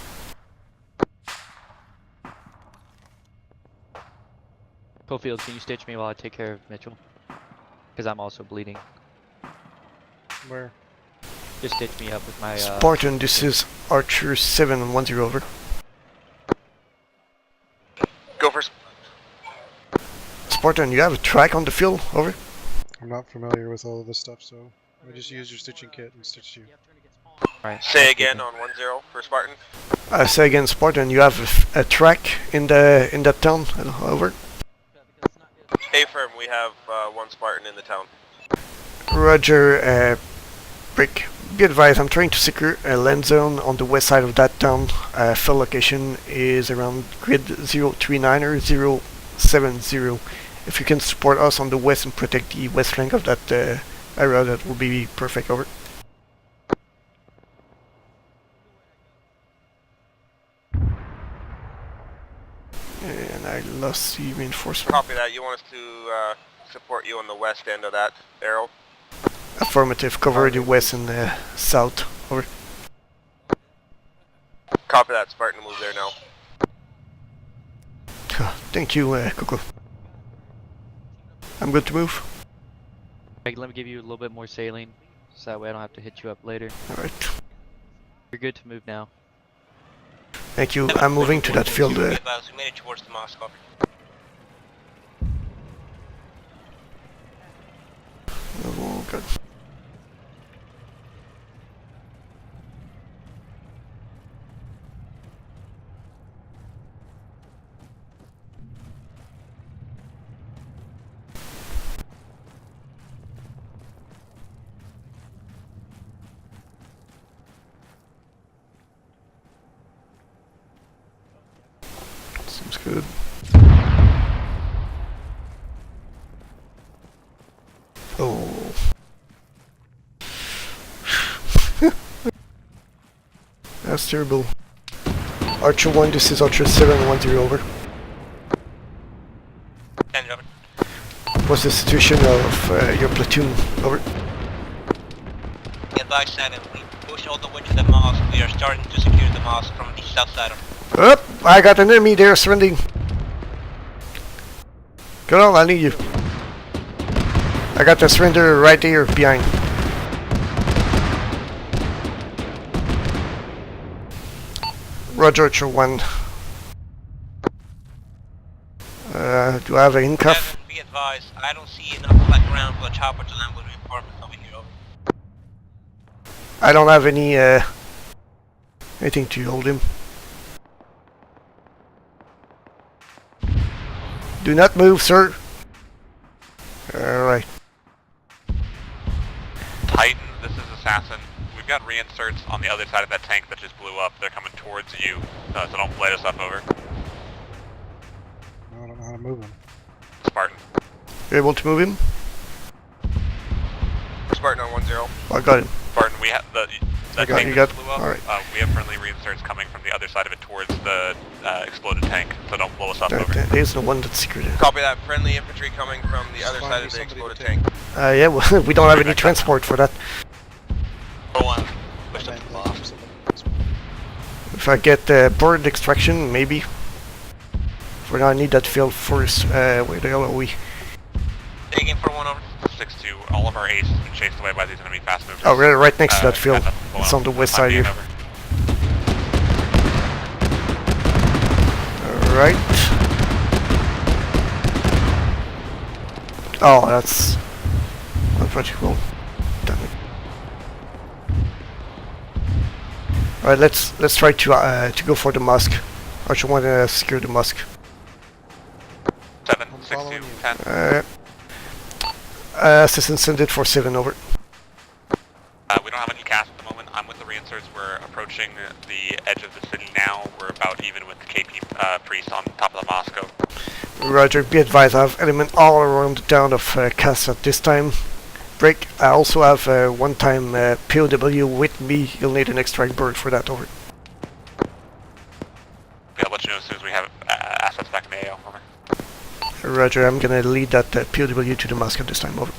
Cofield, can you stitch me while I take care of Mitchell? Because I'm also bleeding. Where? Just stitch me up with my Spartan, this is Archer 7 on 1-0, over. Go first. Spartan, you have a track on the field, over. I'm not familiar with all of this stuff, so I just use your stitching kit and stitch you. Right. Say again on 1-0 for Spartan. Say again, Spartan, you have a track in that town, over. Stay firm, we have 1 Spartan in the town. Roger, Brick. Be advised, I'm trying to secure a land zone on the west side of that town. Field location is around grid 039er070. If you can support us on the west and protect the west flank of that area, that will be perfect, over. And I lost the reinforcement. Copy that, you want us to support you on the west end of that arrow? Affirmative, cover the west and south, over. Copy that, Spartan, move there now. Thank you, Coco. I'm good to move. Let me give you a little bit more saline, so that way I don't have to hit you up later. Alright. You're good to move now. Thank you, I'm moving to that field. We made it towards the mosque, copy. Oh, God. Seems good. Oh. That's terrible. Archer 1, this is Archer 710, over. Send it over. What's the situation of your platoon? Over. Advise 7, we push all the way to the mosque. We are starting to secure the mosque from the south side of. Up! I got an enemy there surrendering. Come on, I need you. I got the surrender right there behind. Roger, Archer 1. Do I have an in-cuff? Be advised, I don't see enough flat ground for a chopper to land with reinforcements over here. Over. I don't have any anything to hold him. Do not move, sir. Alright. Titan, this is Assassin. We've got reinserts on the other side of that tank that just blew up. They're coming towards you, so don't light us up, over. I don't know how to move him. Spartan. You able to move him? Spartan on 1-0. I got him. Spartan, we have the tank you that got blew up. alright. We have friendly reinserts coming from the other side of it towards the exploded tank, so don't blow us up, over. There's the one that's secret. Copy that. Friendly infantry coming from the other side of the exploded tank. Yeah, well, we don't have any transport for that. Push up the box. If I get bird extraction, maybe. For now, I need that field first. Where the hell are we? Taking for 1 over. 6-2, all of our ace has been chased away by these enemy fast movers. Oh, we're right next to that field. It's on the west side here. Alright. Oh, that's not pretty cool. Damn it. Alright, let's try to go for the mosque. Archer 1 to secure the mosque. 7, 6, 2, 10. Assistant send it for 7, over. We don't have any cast at the moment. I'm with the reinserts. We're approaching the edge of the city now. We're about even with the KP priest on top of the Moscow. Roger, be advised, I have element all around the town of Cass at this time. Break. I also have one-time POW with me. You'll need an extract bird for that, over. Yeah, I'll let you know as soon as we have assets back in the AO, over. Roger, I'm gonna lead that POW to the mosque at this time, over.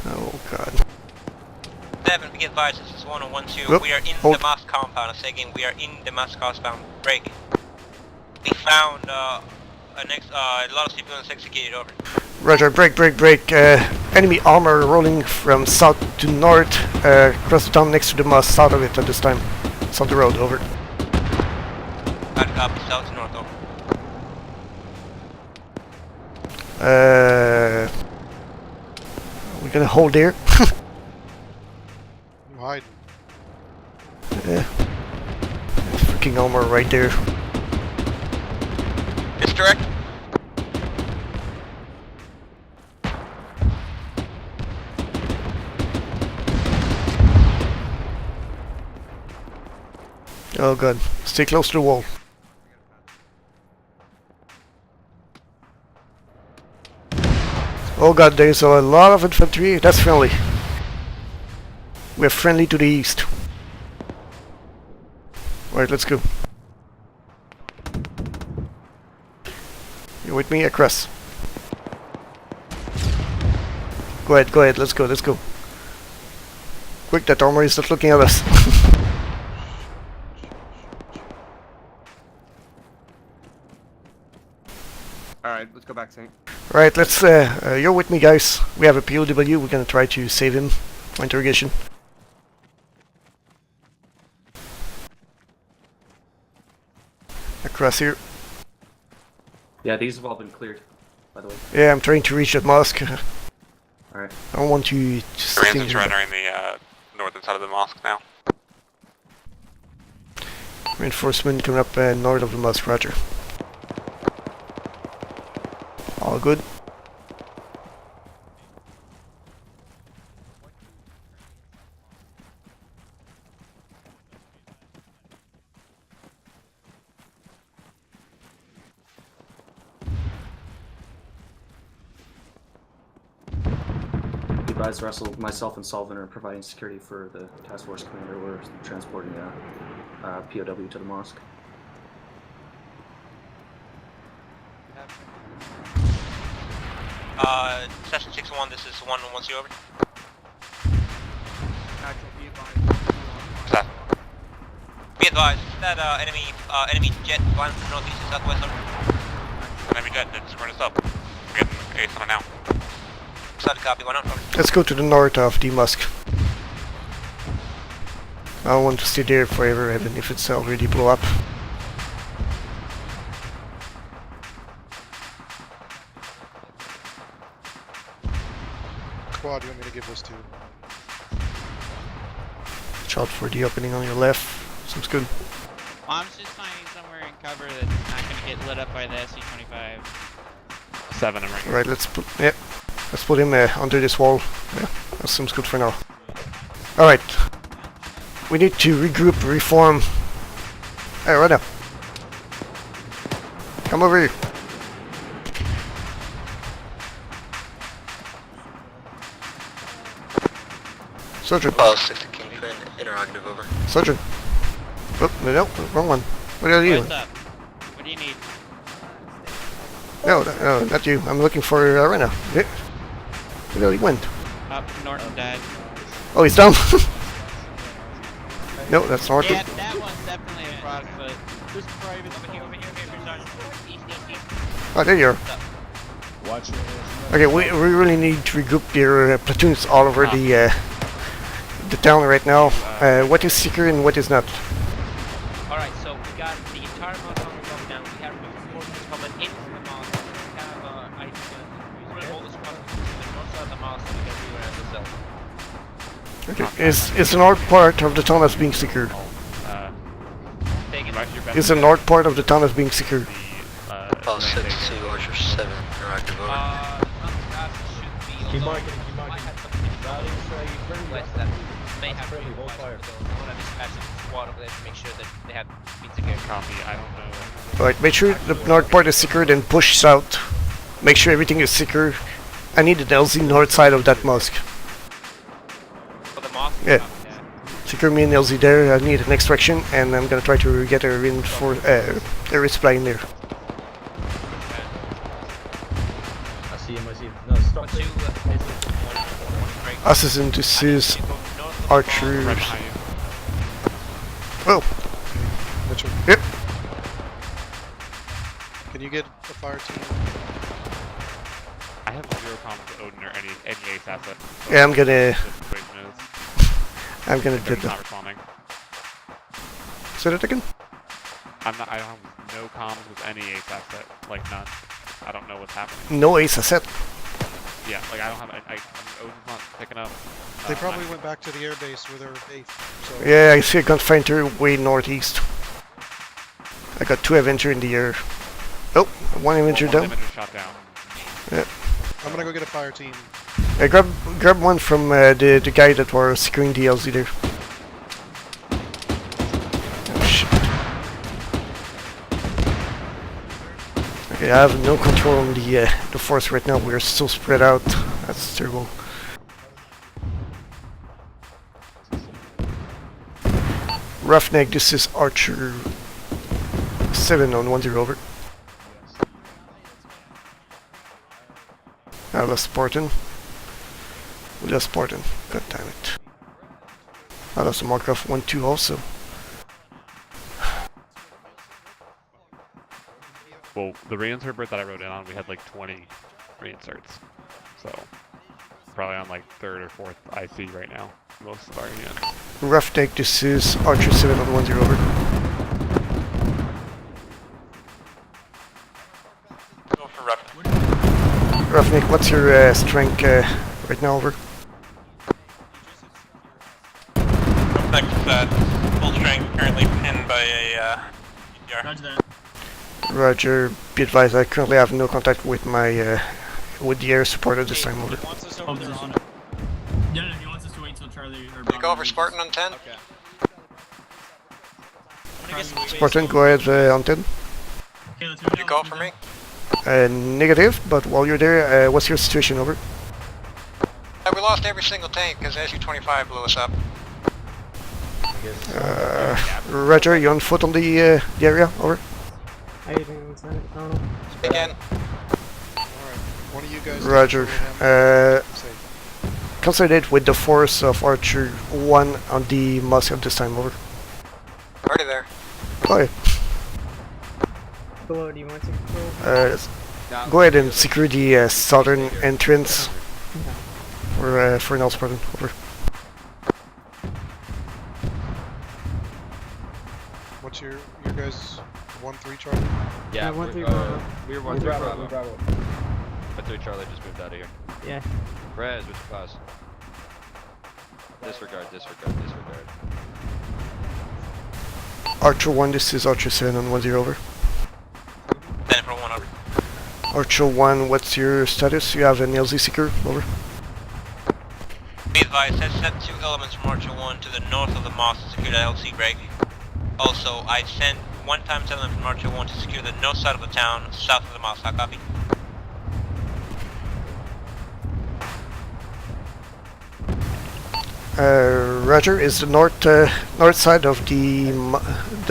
Oh god. 7, be advised, this is 1 on 1-2. Oop, We are in hold. the mosque compound. I'm saying we are in the mosque compound. Break. We found a lot of civilians executed, over. Roger, break. Enemy armor rolling from south to north, across the town next to the mosque, south of it at this time. It's on the road, over. Copy, south to north, over. We're gonna hold there. You hiding. Yeah. Freaking armor right there. It's direct. Oh god. Stay close to the wall. Oh god, there's a lot of infantry. That's friendly. We're friendly to the east. Alright, let's go. You with me? Across. Go ahead, let's go. Quick, that armor is not looking at us. Alright, let's go back, Saint. Right, let's, you're with me, guys. We have a POW, we're gonna try to save him for interrogation. Across here. Yeah, these have all been cleared, by the way. Yeah, I'm trying to reach that mosque. Alright. I don't want to Reinserts are entering the northern side of the mosque now. Reinforcement coming up north of the mosque, roger. All good. advise Russell, myself and Sullivan are providing security for the task force commander. We're transporting a POW to the mosque. Session 6-1, this is 1-1-0 over. Be advised, that enemy jet flying from northeast and southwest over. Enemy jet, that's running us up. We're getting ace on it now. Solid copy, 1 on over. Let's go to the north of the mosque. I don't want to stay there forever, even if it's already blow up. Quad, you want me to give this to? Watch out for the opening on your left. Seems good. I'm just finding somewhere in cover that's not going to get lit up by the SC-25. 7, I'm right here. Right, let's put him under this wall. Yeah, that seems good for now. Alright. We need to regroup, reform. Hey, right now. Come over here. Sergeant. 60 Kingpin, interrogative over. Sergeant. Oh, no, wrong one. What are you? What's up? What do you need? No, not you. I'm looking for Arena. Yeah. Where he went? Up Norton died. Oh, he's down. No, that's not. Yeah, that one's definitely a frog foot. Just private. Over here, Sergeant. East. Oh, there you are. Watch it. Okay, we really need to regroup your platoons all over the town right now. What is secure and what is not? Alright, so we got the entire mosque on the lockdown. We have reinforcements coming into the mosque. We have IC guns. All the squads to the north side of the mosque so we can do it as a cell. Okay, is the north part of the town that's being secured? Is the north part of the town that's being secured? 62, Archer 7, interactive over. Keep marking, keep marking. West that may have to squad over there to make sure that they have been secured. Copy, I don't know. Alright, make sure the north part is secured and push south. Make sure everything is secure. I need the LZ north side of that mosque. For the mosque? Yeah. Secure me and LZ there. I need an extraction and I'm gonna try to get a resupply in there. I see him, I see him. No, stop. Assassin, this is archers. Oh. Mitchell. Yep. Can you get the fire team? I have 0 comms with Odin or any ace asset. So Yeah, I'm gonna They're do not that. responding. Say that again? I don't have no comms with any ace asset, like none. I don't know what's happening. No ace asset. Yeah, like I don't have. Odin's not picking up. They probably went back to the airbase where they were based. So. Yeah, I see a gunfighter way northeast. I got 2 Avenger in the air. Oh, 1 Avenger down. Shot down. Yeah. I'm gonna go get a fire team. Grab one from the guy that was securing the LZ there. Oh shit. Okay, I have no control on the force right now. We're so spread out. That's terrible. Roughneck, this is Archer 7 on 10 over. I lost Spartan. We lost Spartan. God damn it. I lost a Markov 1-2 also. Well, the reinserts that I wrote in on, we had like 20 reinserts. So, probably on like 3rd or 4th IC right now. Most of our units. Roughneck, this is Archer 7 on 10 over. Go for Roughneck. Roughneck, what's your strength right now, over? Roughneck is at full strength, currently pinned by a EDR. Roger that. Roger, be advised, I currently have no contact with my with the air support at this time, over. Oh, there's one. Yeah, no, he wants us to wait till Charlie or Take over Spartan on 10. Spartan, go ahead on 10. Okay, let's Would you call for me? Negative, but while you're there, what's your situation, over? We lost every single tank because SU-25 blew us up. Roger, you on foot on the area? Over. How you doing, Lieutenant? Again. Alright, one of you guys... Roger. Consolidate with the force of Archer 1 on the mosque at this time, over. Already there. Okay. Below, do you want to control? Go ahead and secure the southern entrance for Nels, pardon. Over. What's your guys' 1-3 Charlie? Yeah, 1-3 Bravo. We're 1-3 Bravo. 1-3 Charlie just moved out of here. Yeah. Res, which class? Disregard. Archer 1, this is Archer 7 on 1-0, over. 10 for 1 over. Archer 1, what's your status? You have an LZ secure, over. Be advised, I sent 2 elements from Archer 1 to the north of the mosque to secure the LC break. Also, I sent 1 times element from Archer 1 to secure the north side of the town, south of the mosque. I copy. Roger, is the north side of the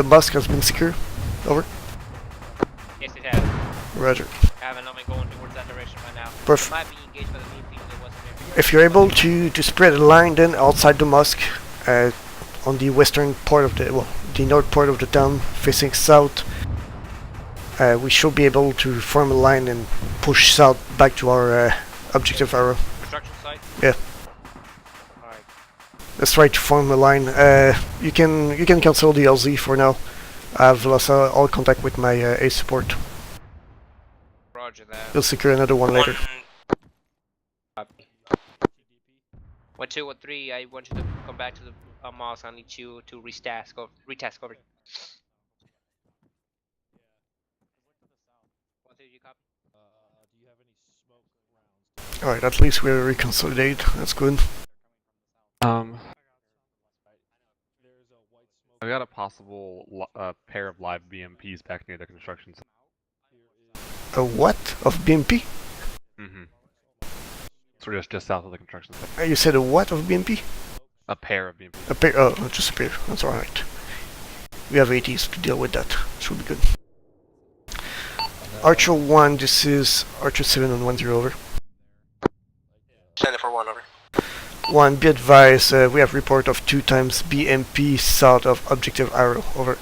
mosque has been secure? Over. Yes, it has. Roger. I have an element going towards that direction right now. Perfect. Might be engaged by the main people that wasn't there. If you're able to spread a line then outside the mosque, on the western part of the north part of the town, facing south, we should be able to form a line and push south back to our objective arrow. Construction site? Yeah. Alright. Let's try to form a line. You can cancel the LZ for now. I've lost all contact with my ace support. Roger that. We'll secure another one later. 1, 2, 1, 3. I want you to come back to the mosque. I need you to retask over. 1, 2, you copy? Do you have any smoke rounds? Alright, at least we're reconsolidate. That's good. I got a possible pair of live BMPs back near the construction site. A what? Of BMP? Mm-hmm. So just south of the construction site. You said a what of BMP? A pair of BMP. A pair? Oh, just a pair. That's alright. We have ATs to deal with that. Should be good. Archer 1, this is Archer 7 on 1-0, over. Send it for 1 over. 1, be advised, we have report of 2 times BMP south of objective arrow, over.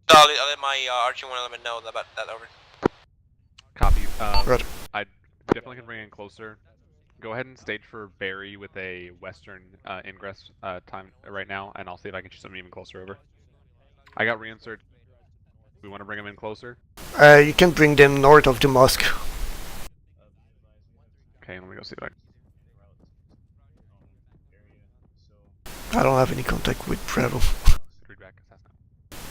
I'll let my Archer 1 element know about that, over. Copy. Roger. I definitely can bring in closer. Go ahead and stage for Barry with a western ingress time right now, and I'll see if I can shoot something even closer, over. I got reinsert. We want to bring them in closer? You can bring them north of the mosque. Okay, let me go see if I can. I don't have any contact with Bravo.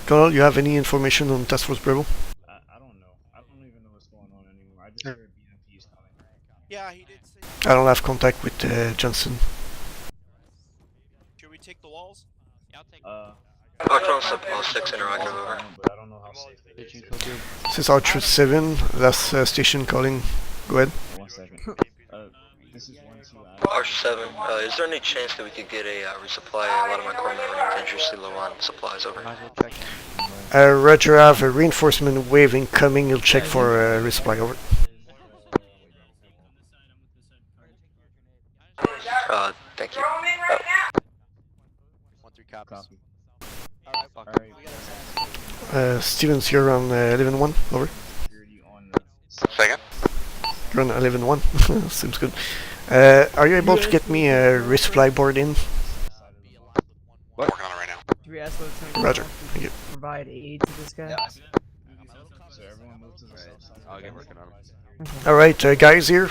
Colonel, you have any information on Task Force Bravo? I don't know. I don't even know what's going on anymore. I just heard BMP's coming. Yeah, he did say... I don't have contact with Johnson. Should we take the walls? Yeah, I'll take Archer 6 interrogative, over. But I don't know how safe it is. This is Archer 7, last station calling. Go ahead. 1 second. This is 1-2. Archer 7, is there any chance that we could get a resupply? A lot of my corpsmen are dangerously low on supplies, over. Roger, I have a reinforcement wave incoming. You'll check for resupply, over. Thank you. 1-3 copy. Stevens, you're on 11-1, over. Second. You're on 11-1, seems good. Are you able to get me a resupply board in? Working on it right now. Should we ask Lieutenant Roger, thank you. to provide aid to this guy? So everyone move to the south side. I'll get working on them. Alright, guys here.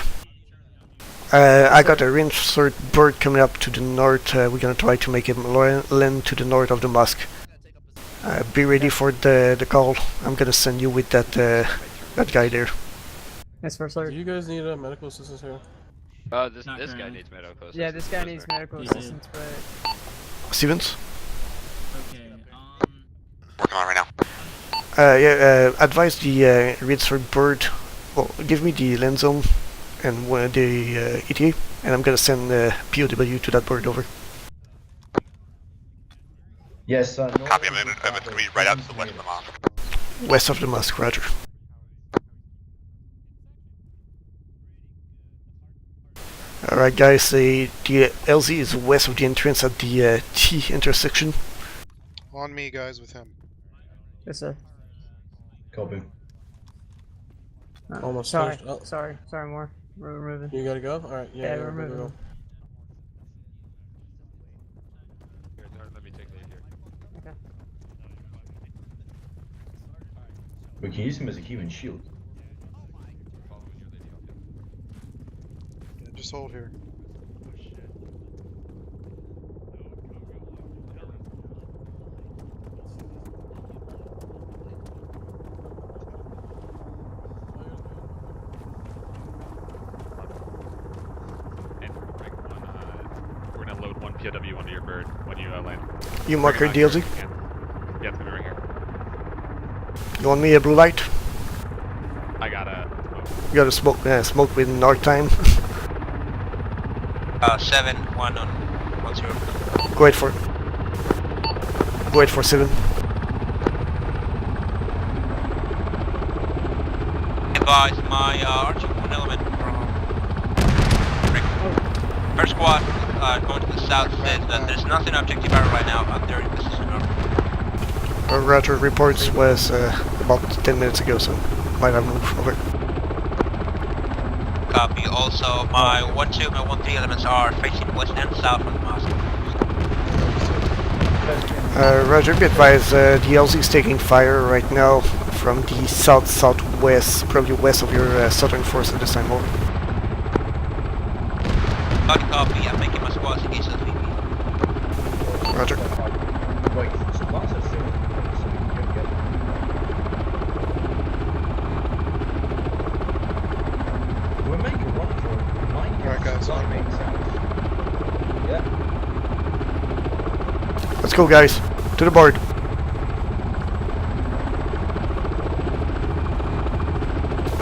I got a reinsert bird coming up to the north. We're gonna try to make him land to the north of the mosque. Be ready for the call. I'm gonna send you with that guy there. That's first alert. Do you guys need medical assistance here? This guy needs medical assistance. Yeah, this guy needs medical assistance, but... Stevens? Okay, Working on it right now. Advise the reinsert bird. Well, give me the land zone and the ETA, and I'm gonna send POW to that bird over. Yes, Copy, it's gonna be right out to the west of the mosque. West of the mosque, roger. Alright guys, the LZ is west of the entrance at the T intersection. On me, guys, with him. Yes, sir. Copy. Almost Sorry, finished. Oh. sorry, more. We're moving. You gotta go? Alright, yeah, we're moving. Go. Here, let me take the here. Okay. We can use him as a human shield. Yeah, just hold here. We're gonna load one POW onto your bird when you land. You mark your DLZ? Yeah, it's gonna be right here. You want me a blue light? I got a You got a smoke with north time. 7-1 on 10. Go ahead for it. Go ahead for 7. Advise my Archer 1 element from First squad going to the south says that there's nothing objective arrow right now out there in position over. Roger, reports was about 10 minutes ago, so might have moved over. Copy. Also, my 1-2 and my 1-3 elements are facing west and south from the mosque. Roger, be advised, the LZ is taking fire right now from the south-southwest, probably west of your southern force at this time, over. Copy, I'm making my squads engage the VP. Roger. Wait, so lots of things. We'll make a run for it. Alright, guys, on me. Yeah. Let's go, guys. To the board.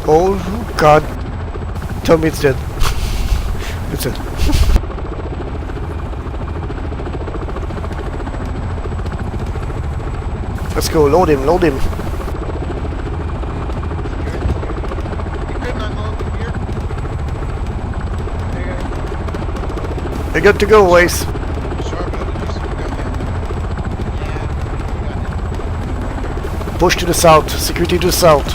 Oh, God. Tell me it's dead. It's it. Let's go, load him, load him. You're good to go, Waze. Push to the south, security to the south.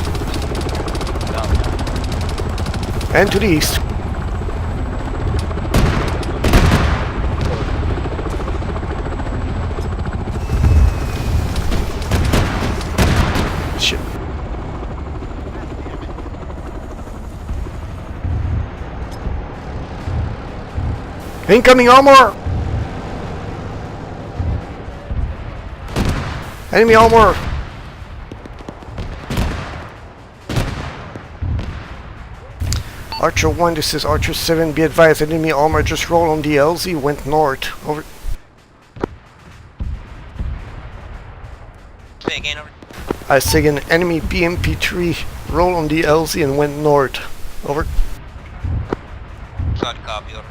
And to the east. Shit. Incoming armor! Enemy armor! Archer 1, this is Archer 7, be advised, enemy armor just rolled on the LZ, went north, over. Say again, over. I say again, enemy BMP3 rolled on the LZ and went north, over. Solid copy, over.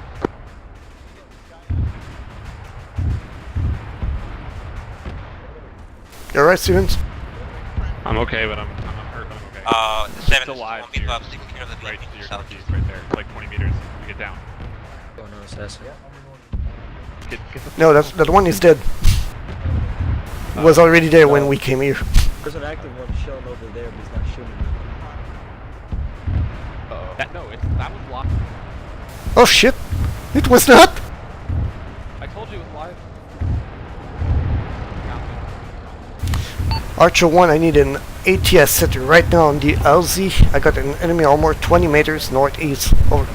You alright, Stevens? I'm okay, but I'm hurt, but I'm okay. The 7 still alive. won't be above 6 clear of the Right VP. to your northeast, right there, like 20 meters. You get down. Oh no, assassin. Get the No, that one is dead. Was already there when we came here. There's an active one showing over there, but he's not shooting me. that was locked. Oh shit! It was not! I told you it was live. Archer 1, I need an ATS set right now on the LZ. I got an enemy armor 20 meters northeast. Over.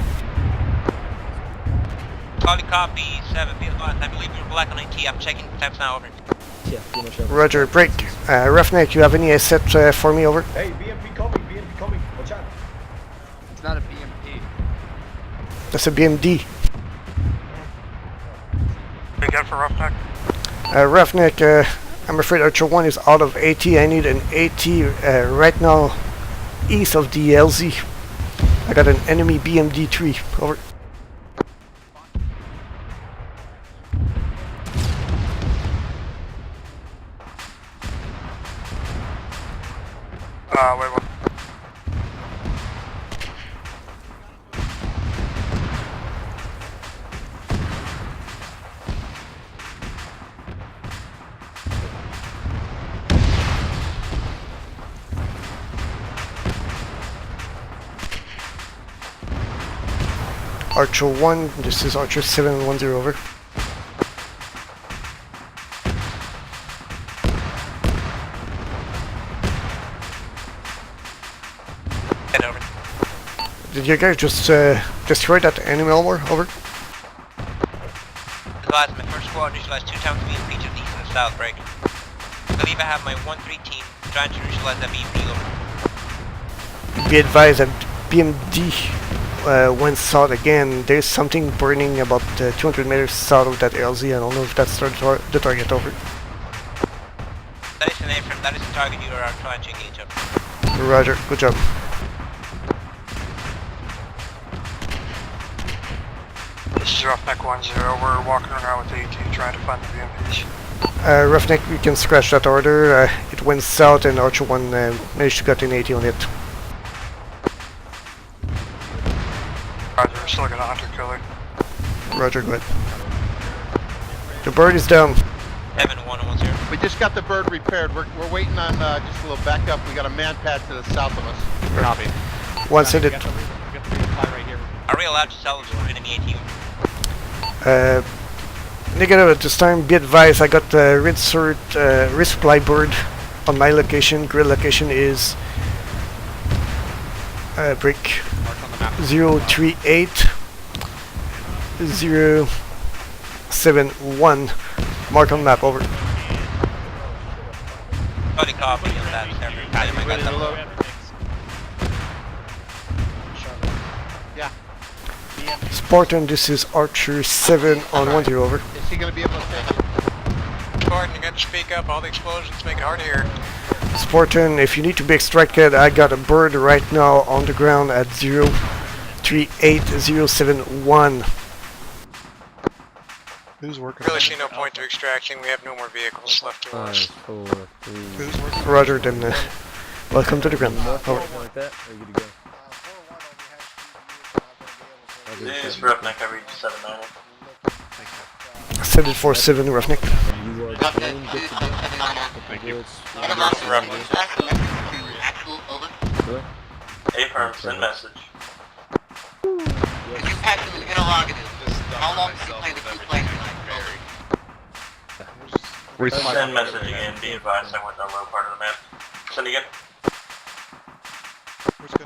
Solid copy, 7, be advised. I believe you're black on AT. I'm checking taps now, over. Yeah, pretty much over. Roger, break. Roughneck, you have any set for me, over? Hey, BMP coming, watch out. It's not a BMP. That's a BMD. What do you got for Roughneck? Roughneck, I'm afraid Archer 1 is out of AT. I need an AT right now east of the LZ. I got an enemy BMD-3. Over. Wait, what? Archer 1, this is Archer 710, over. Head over. Did you guys just destroy that enemy armor? Over. Advise my first squad neutralized 2 times BMP to the east and south break. I believe I have my 1-3 team trying to neutralize that BMP over. Be advised that BMD went south again. There's something burning about 200 meters south of that LZ. I don't know if that's the target. Over. That is an affirm. That is the target you are trying to engage over. Roger, good job. This is Roughneck 1-0. We're walking around with AT trying to find the BMPs. Roughneck, you can scratch that order. It went south and Archer 1 managed to get an 80 on it. Roger, we're still got a hunter killer. Roger, good. The bird is down. Heaven 110. We just got the bird repaired. We're waiting on just a little backup. We got a man pad to the south of us. Copy. One send it. We got the resupply right here. Are we allowed to salvage an enemy AT? Negative at this time. Be advised, I got the resupply bird on my location. Grid location is brick 038-071. Mark on map, over. Body copy on that. Every time I got that. Yeah. Spartan, this is Archer 7 on 10, over. Is he going to be able to take it? Spartan, you got to speak up. All the explosions make it hard to hear. Spartan, if you need to be extracted, I got a bird right now on the ground at 038-071. Who's working? Really see no point to extraction. We have no more vehicles left to us. 5, 4, 3. Who's working? Roger, then welcome to the ground. Over. Like that, or you good to go? This is Roughneck, I read 790. 747 Roughneck. You are clean, good to go. Thank you. A-firm, send message. Could you pass an interrogative? How long did you play the key play tonight? Send message again, be advised I went to the low part of the map. Send again.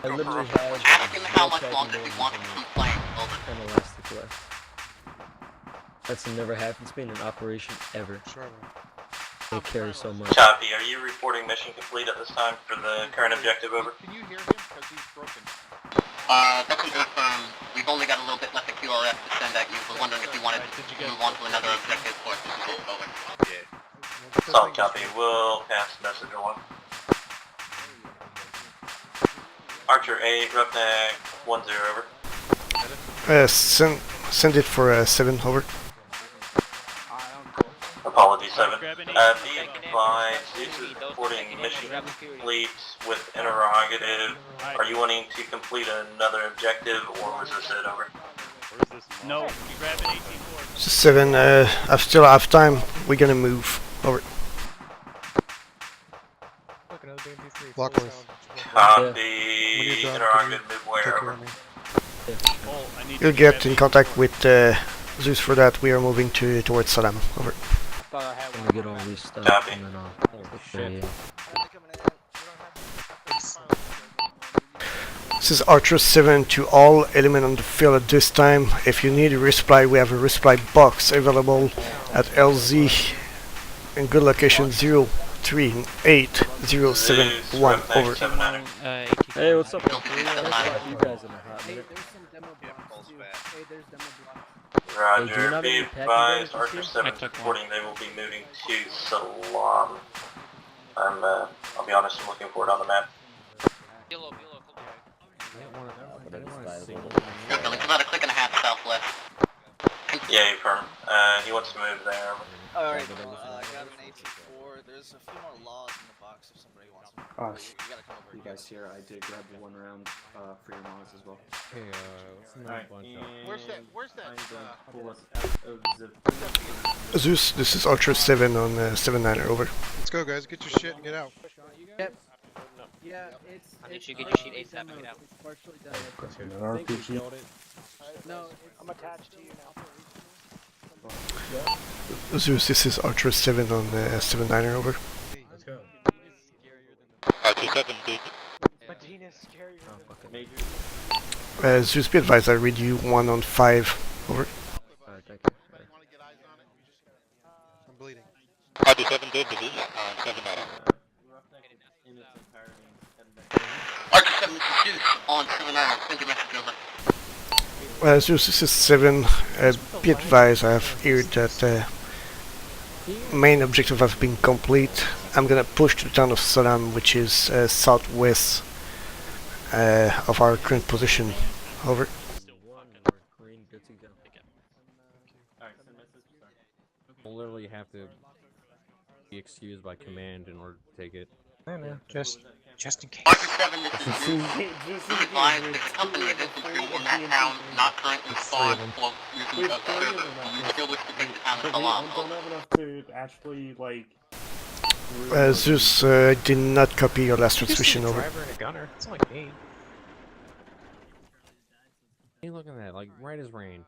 I literally have Ask him how much longer he wants to keep playing. Over. an elastic left. That's never happened to me in an operation ever. They carry so much. Copy, are you reporting mission complete at this time for the current objective, over? Can you hear him? Because he's broken. That's a good we've only got a little bit left of QRF to send at you. Was wondering if you wanted to move on to another objective or over. Solid copy, we'll pass messenger 1. Archer 8, Roughneck 10, over. Send it for 7, over. Apology 7. Be advised, this is reporting mission complete with interrogative. Are you wanting to complete another objective or was this it, over? No, you grab an 18-4. 7, I still have time. We're gonna move, over. Blockworth. Copy, interrogative, move where, over? You'll get in contact with Zeus for that. We are moving towards Saddam, over. I'm gonna get all these stuff and then I'll This is Archer 7 to all element on the field at this time. If you need a resupply, we have a resupply box available at LZ in good location 038-071, over. Hey, what's up? You guys in a hot minute. Roger, be advised, Archer 7 reporting they will be moving to Salam. I'll be honest, I'm looking for it on the map. It's about a click and a half southwest. Yeah, you confirm. He wants to move there. Alright, I got an AT4. There's a few more laws in the box if somebody wants them. Oh, You gotta come over you guys here, I did grab the 1 round for your mods as well. Hey, what's the name bunch up? Where's that, Zeus, this is Archer 7 on 7-9er, over. Let's go, guys. Get your shit and get out. Yep. Yeah, I need you to get your sheet ASAP and get out. It's partially done. No, I'm attached to you now. Zeus, this is Archer 7 on 7-9er, over. Let's go. Archer 7, dude. Medina's scarier. Zeus, be advised, I read you 1 on 5, over. Alright, thank you. I'm bleeding. Archer 7, dude, division, 7 Archer 7, on 7 send your message over. Zeus, this is 7, be advised, I have heard that main objective has been complete. I'm gonna push to the town of Salam, which is southwest of our current position, over. We'll literally have to be excused by command in order to take it. Yeah, man, just in case. Archer 7, this is Zeus. Be advised, there's a company of infantry in that town, not currently spawned, or using the server. You still wish to take the town of Salam. Don't have enough to actually, like... Zeus, I did not copy your last transmission, over. Driver and a gunner. It's like me. Hey, look at that, like right as rain.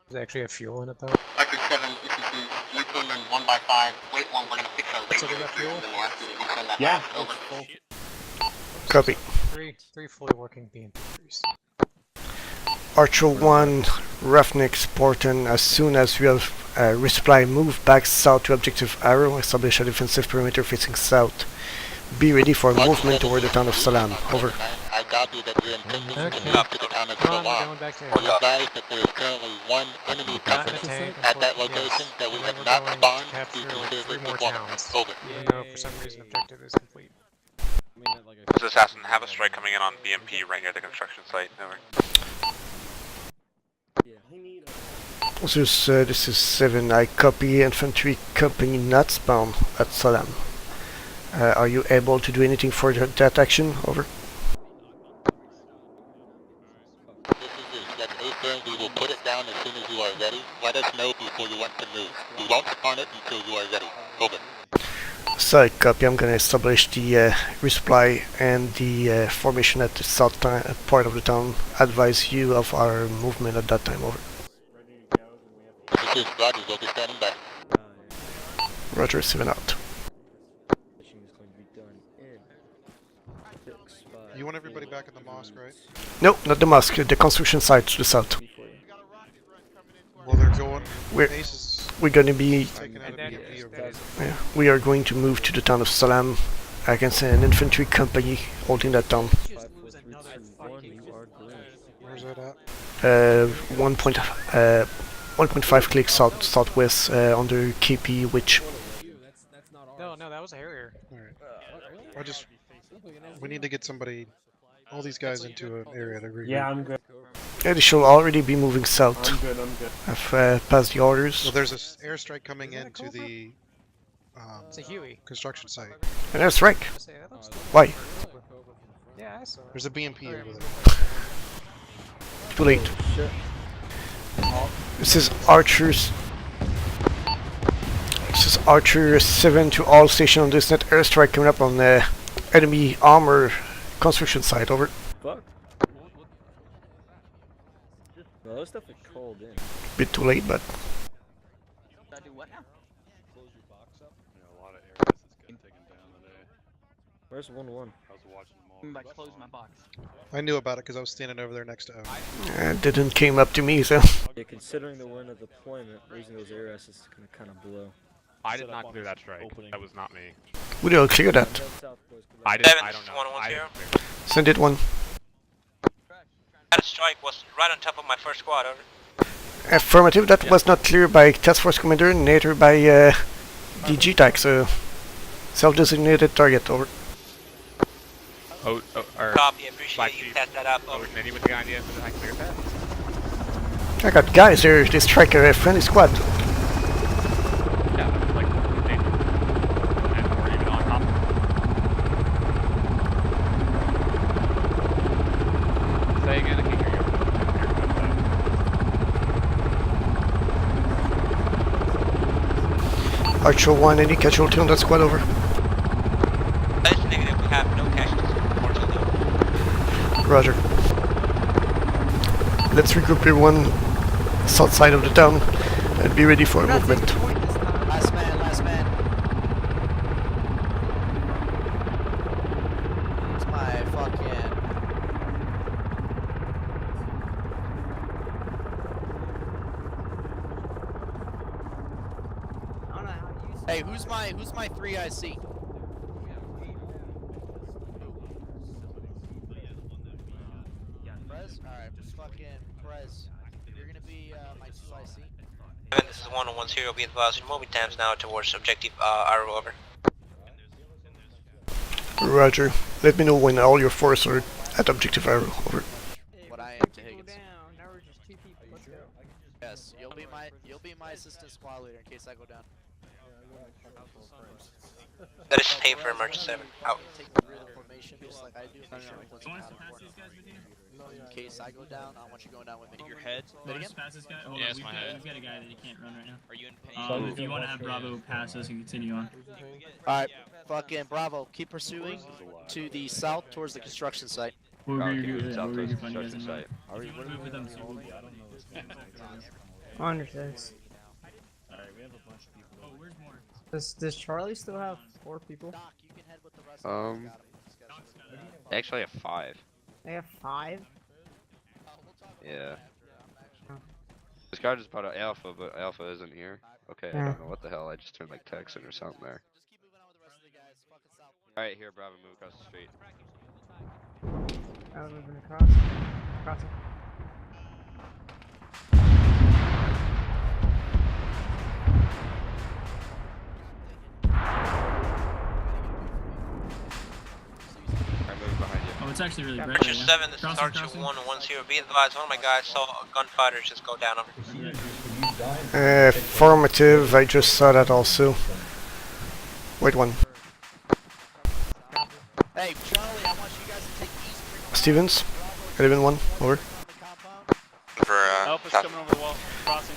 Does it actually have fuel in it though? Archer 7, this is Zeus. You turn in 1x5. Wait long, we're gonna fix our radio. So they got fuel? And then we'll ask you to send that Yeah. back over. Copy. Three fully working BMPs. Archer 1, Roughneck, Spartan, as soon as we have resupply, move back south to objective Arrow, establish a defensive perimeter facing south. Be ready for movement toward the town of Salam, over. I copy that you're intending to move to the town of Salam. We advise that there is currently 1 enemy company at that location that we have not spawned due to server performance. Over. Even though for some reason objective is complete. This is Assassin, have a strike coming in on BMP right near the construction site. Over. Zeus, this is 7, I copy infantry company not spawn at Salam. Are you able to do anything for that action, over? This is that's A-turn, we will put it down as soon as you are ready. Let us know before you want to move. We won't spawn it until you are ready. Over. So I copy, I'm gonna establish the resupply and the formation at the south part of the town. Advise you of our movement at that time, over. This is Roger, we'll be standing by. Roger, 7 out. You want everybody back in the mosque, right? No, not the mosque, the construction site to the south. Well, they're going. We're gonna be... Taking out a BMP over there. Yeah, we are going to move to the town of Salam against an infantry company holding that town. Where's that at? 1.5 clicks southwest under KP, which... No, that was a Harrier. Alright. We need to get somebody, all these guys into an area to regroup. Yeah, I'm good. Yeah, they should already be moving south. I'm good. I've passed the orders. Well, there's an airstrike coming into the It's a Huey. construction site. An airstrike? Why? Yeah, I saw it. There's a BMP over there. Too late. This is Archer's... This is Archer 7 to all station on this net. Airstrike coming up on the enemy armor construction site, over. Fuck. Well, those stuff is called in. Bit too late, but... Where's 1-1? I'm about to close my box. I knew about it because I was standing over there next to O. It didn't came up to me, so... Yeah, considering the wind of deployment, losing those air assets is gonna kind of blow. I did not clear that strike. That was not me. We don't clear that. I don't know. I didn't clear it. Send it one. That strike was right on top of my first squad, over. Affirmative, that was not cleared by Task Force Commander, neither by DG TAC, so... Self-designated target, over. Or Copy, appreciate Black you Sheep. set that up. Ocean, any with the idea for the clear path? I got guys here. They strike a friendly squad. Yeah, like danger. And or even on top. Say again, I can't hear you. Archer 1, any casualty on that squad, over? That is negative, we have no casualties, unfortunately. Roger. Let's regroup everyone south side of the town and be ready for movement. Last man, last man. It's my fucking... Hey, who's my 3 IC? Prez? Alright, fucking Prez. You're gonna be my 2 IC. This is 1010, be advised, you're moving times now towards objective Arrow, over. Roger. Let me know when all your forces are at objective arrow, over. What I am to Higgins. Yes, you'll be my assistant squad leader in case I go down. That is safe for emergency 7, out. Take the real information just like I do. Make sure it doesn't happen. In case I go down, I want you going down with me. Your head. Pass this guy. Oh, Yeah, it's we've my got, head. we've got a guy that he can't run right now. Are you in pain? If you want to have Bravo pass us and continue on. Alright, fucking Bravo, keep pursuing to the south towards the construction site. We'll Okay, agree south to towards find you guys construction in site. If you want to move with them, so we'll be. Understood. Alright, we have a bunch of people. Oh, where's more? Does Charlie still have 4 people? They actually have 5. They have 5? Yeah. This guy just bought an Alpha, but Alpha isn't here. Okay, I Yeah. don't know what the hell. I just turned like Texan or something there. Alright, here, Bravo, move across the street. I'm moving across. Crossing. I'm moving behind you. Oh, it's actually really great. Archer 7, this is Archer 110, be advised, one of my guys saw gunfighters just go down, over. Formative, I just saw that also. Wait one. Hey, Charlie, I want you guys to take east. Stevens, 11-1, over. For, Alpha's coming over the wall, crossing.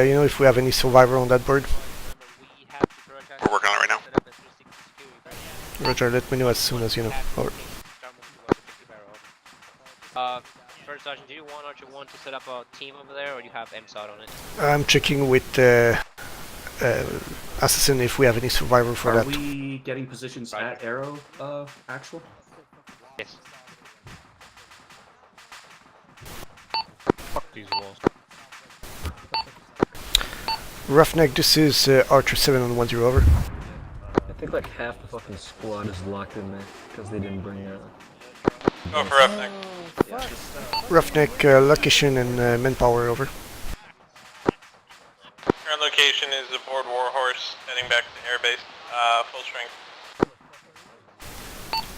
You know if we have any survivor on that board? We're working on it right now. Roger, let me know as soon as you know. Over. First Sergeant, do you want Archer 1 to set up a team over there, or do you have MSOT on it? I'm checking with Assassin if we have any survivor for that. Are we getting positions at Arrow, actual? Yes. Fuck these walls. Roughneck, this is Archer 7 on 10, over. I think like half the fucking squad is locked in there because they didn't bring Go for Roughneck. Roughneck, location and manpower, over. Current location is aboard Warhorse, heading back to airbase, full strength.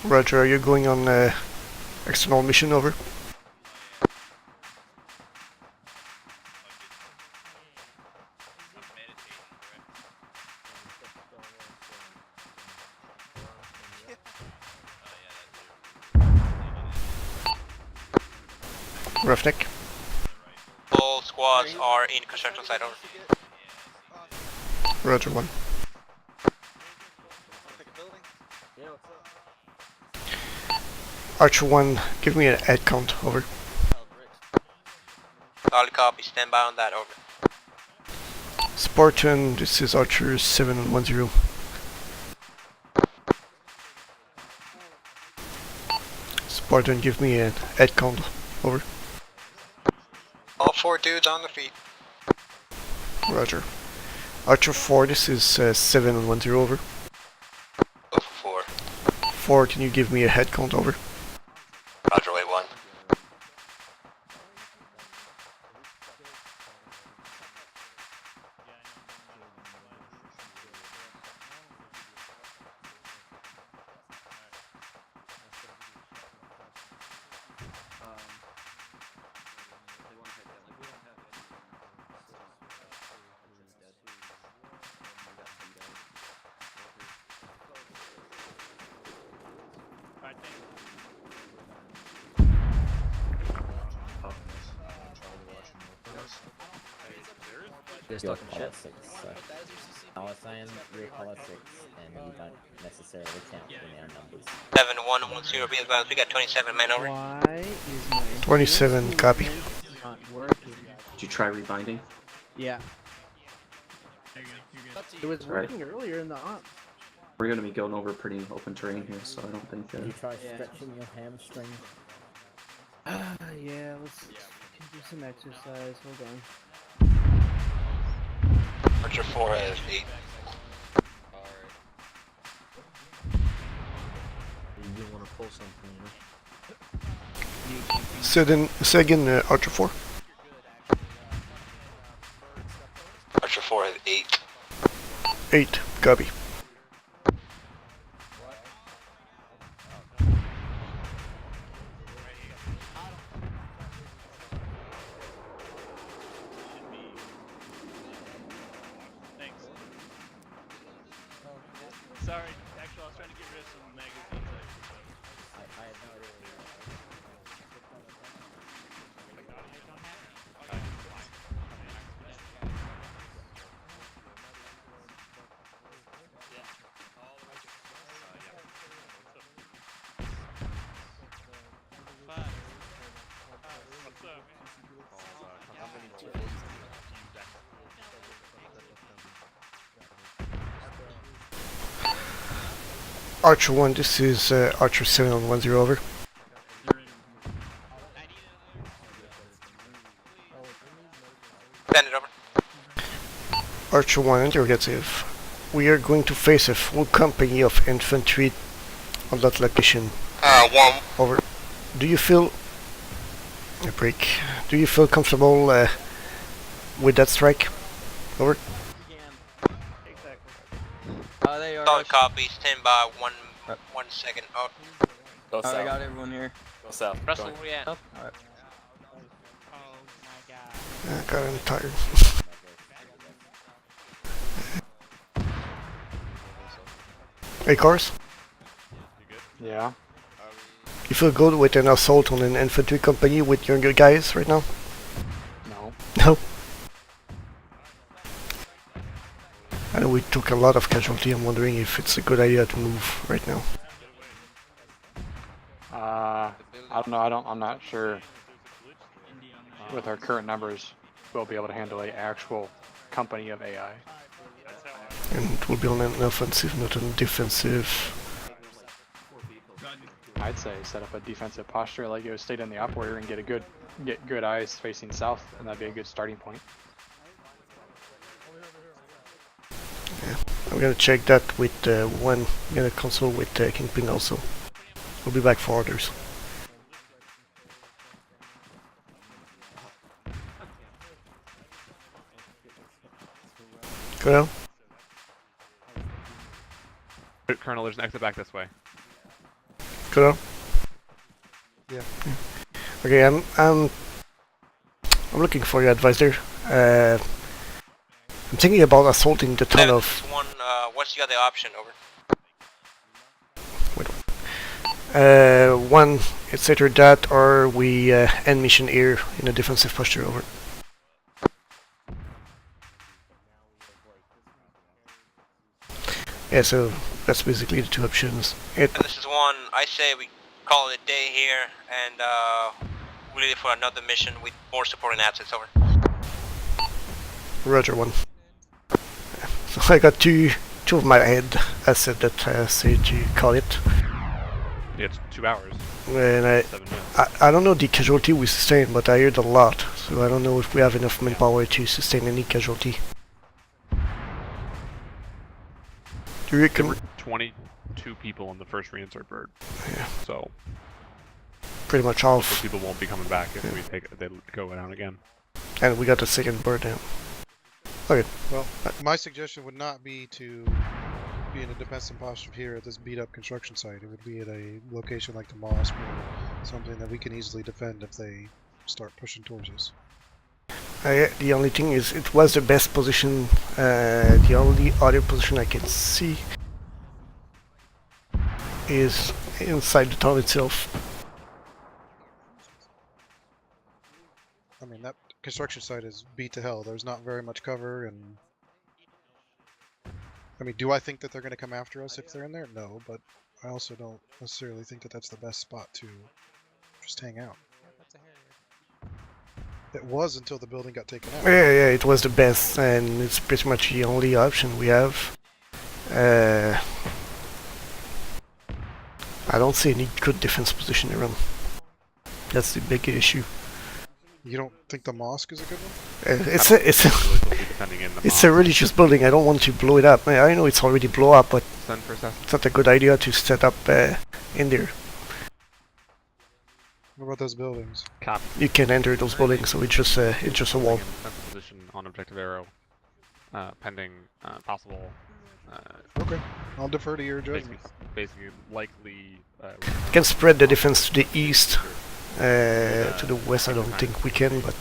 Roger, are you going on external mission, over? Roughneck. All squads are in construction site, over. Roger 1. Archer 1, give me an head count, over. Solid copy, stand by on that, over. Spartan, this is Archer 7 on 10. Spartan, give me a head count, over. All 4 dudes on the feet. Roger. Archer 4, this is 7 on 10, over. Go for 4. 4, can you give me a head count, over? Roger, wait 1. guys talking shit? I was saying real politics, and you don't necessarily count in our numbers. 7110, be advised, we got 27 men over. Why is my 27, copy. not working? Did you try rebinding? Yeah. It was Alright. working earlier in the op. We're gonna be going over pretty open terrain here, so I don't think. Did you try stretching your hamstring? Yeah, let's can do some exercise. Hold on. Archer 4 has 8. You want to pull something, Say again, Archer 4. Archer 4 has 8. 8, copy. Thanks. Sorry, actually I was trying to get rid of some magazines. I had no idea. What's up? Archer 1, this is Archer 7 on 10, over. Send it over. Archer 1, interrogative. We are going to face a full company of infantry on that location. 1. Over. Do you feel... a break. Do you feel comfortable with that strike? Over. They are. Solid copy, stand by 1 second. Oh. Go south. I got everyone here. Go south. Russell, where you at? Alright. God, I'm tired. Hey, cars? Yeah. You feel good with an assault on an infantry company with your guys right now? No. No? I know we took a lot of casualty. I'm wondering if it's a good idea to move right now. I don't know. I'm not sure. With our current numbers, we'll be able to handle an actual company of AI. And it will be on an offensive, not on defensive. I'd say set up a defensive posture like you stayed in the operator and get good eyes facing south, and that'd be a good starting point. Yeah, I'm gonna check that with one. I'm gonna consult with Kingpin also. We'll be back for orders. Colonel? Colonel, there's an exit back this way. Colonel? Yeah. Okay, I'm looking for your advice there. I'm thinking about assaulting the town of... What's the other option, over? One, it's either that or we end mission here in a defensive posture, over. Yeah, so that's basically the two options. And this is one, I say we call it a day here, and we leave it for another mission with more supporting assets, over. Roger, one. So I got two of my head asset that I say to call it. Yeah, it's 2 hours. And I don't know the casualty we sustained, but I heard a lot, so I don't know if we have enough manpower to sustain any casualty. Do you reckon... 22 people in the first reinsert bird. Yeah. So... pretty much half. Those people won't be coming back if they go down again. And we got the second bird now. Okay. Well, my suggestion would not be to be in a defensive posture here at this beat up construction site. It would be at a location like the mosque or something that we can easily defend if they start pushing towards us. The only thing is, it was the best position. The only other position I can see is inside the town itself. I mean, that construction site is beat to hell. There's not very much cover, and I mean, do I think that they're going to come after us if they're in there? No, but I also don't necessarily think that that's the best spot to just hang out. It was until the building got taken out. Yeah, it was the best, and it's pretty much the only option we have. I don't see any good defense position around. That's the big issue. You don't think the mosque is a good one? It's a religious building. I don't want to blow it up. I know it's already blow up, but it's not a good idea to set up in there. What about those buildings? You can enter those buildings, so it's just a wall. Position on objective arrow, pending possible. Okay, I'll defer to your judgment. Basically, likely. You can spread the defense to the east. To the west, I don't think we can, but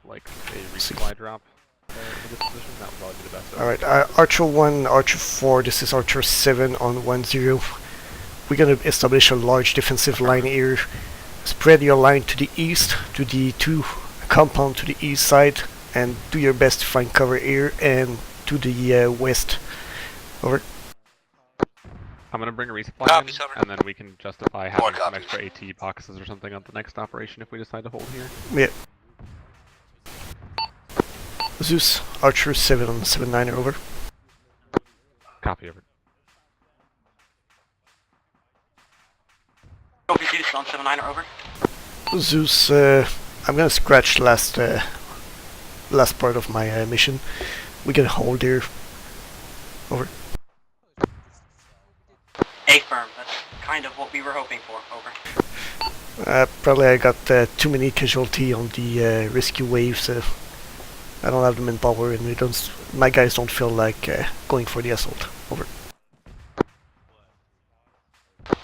like a resupply drop in this position, that would probably be the best. Alright, Archer 1, Archer 4, this is Archer 7 on 1-0. We're gonna establish a large defensive line here. Spread your line to the east, to the 2 compound to the east side, and do your best to find cover here and to the west. Over. I'm gonna bring a resupply in, and then we can justify having some extra AT boxes or something on the next operation if we decide to hold here. Yeah. Zeus, Archer 7 on 7-9 over. Copy, over. Copy, Zeus on 7-9 over. Zeus, I'm gonna scratch last part of my mission. We can hold here. Over. A-firm, that's kind of what we were hoping for, over. Probably I got too many casualty on the rescue wave, so I don't have the manpower, and my guys don't feel like going for the assault. Over.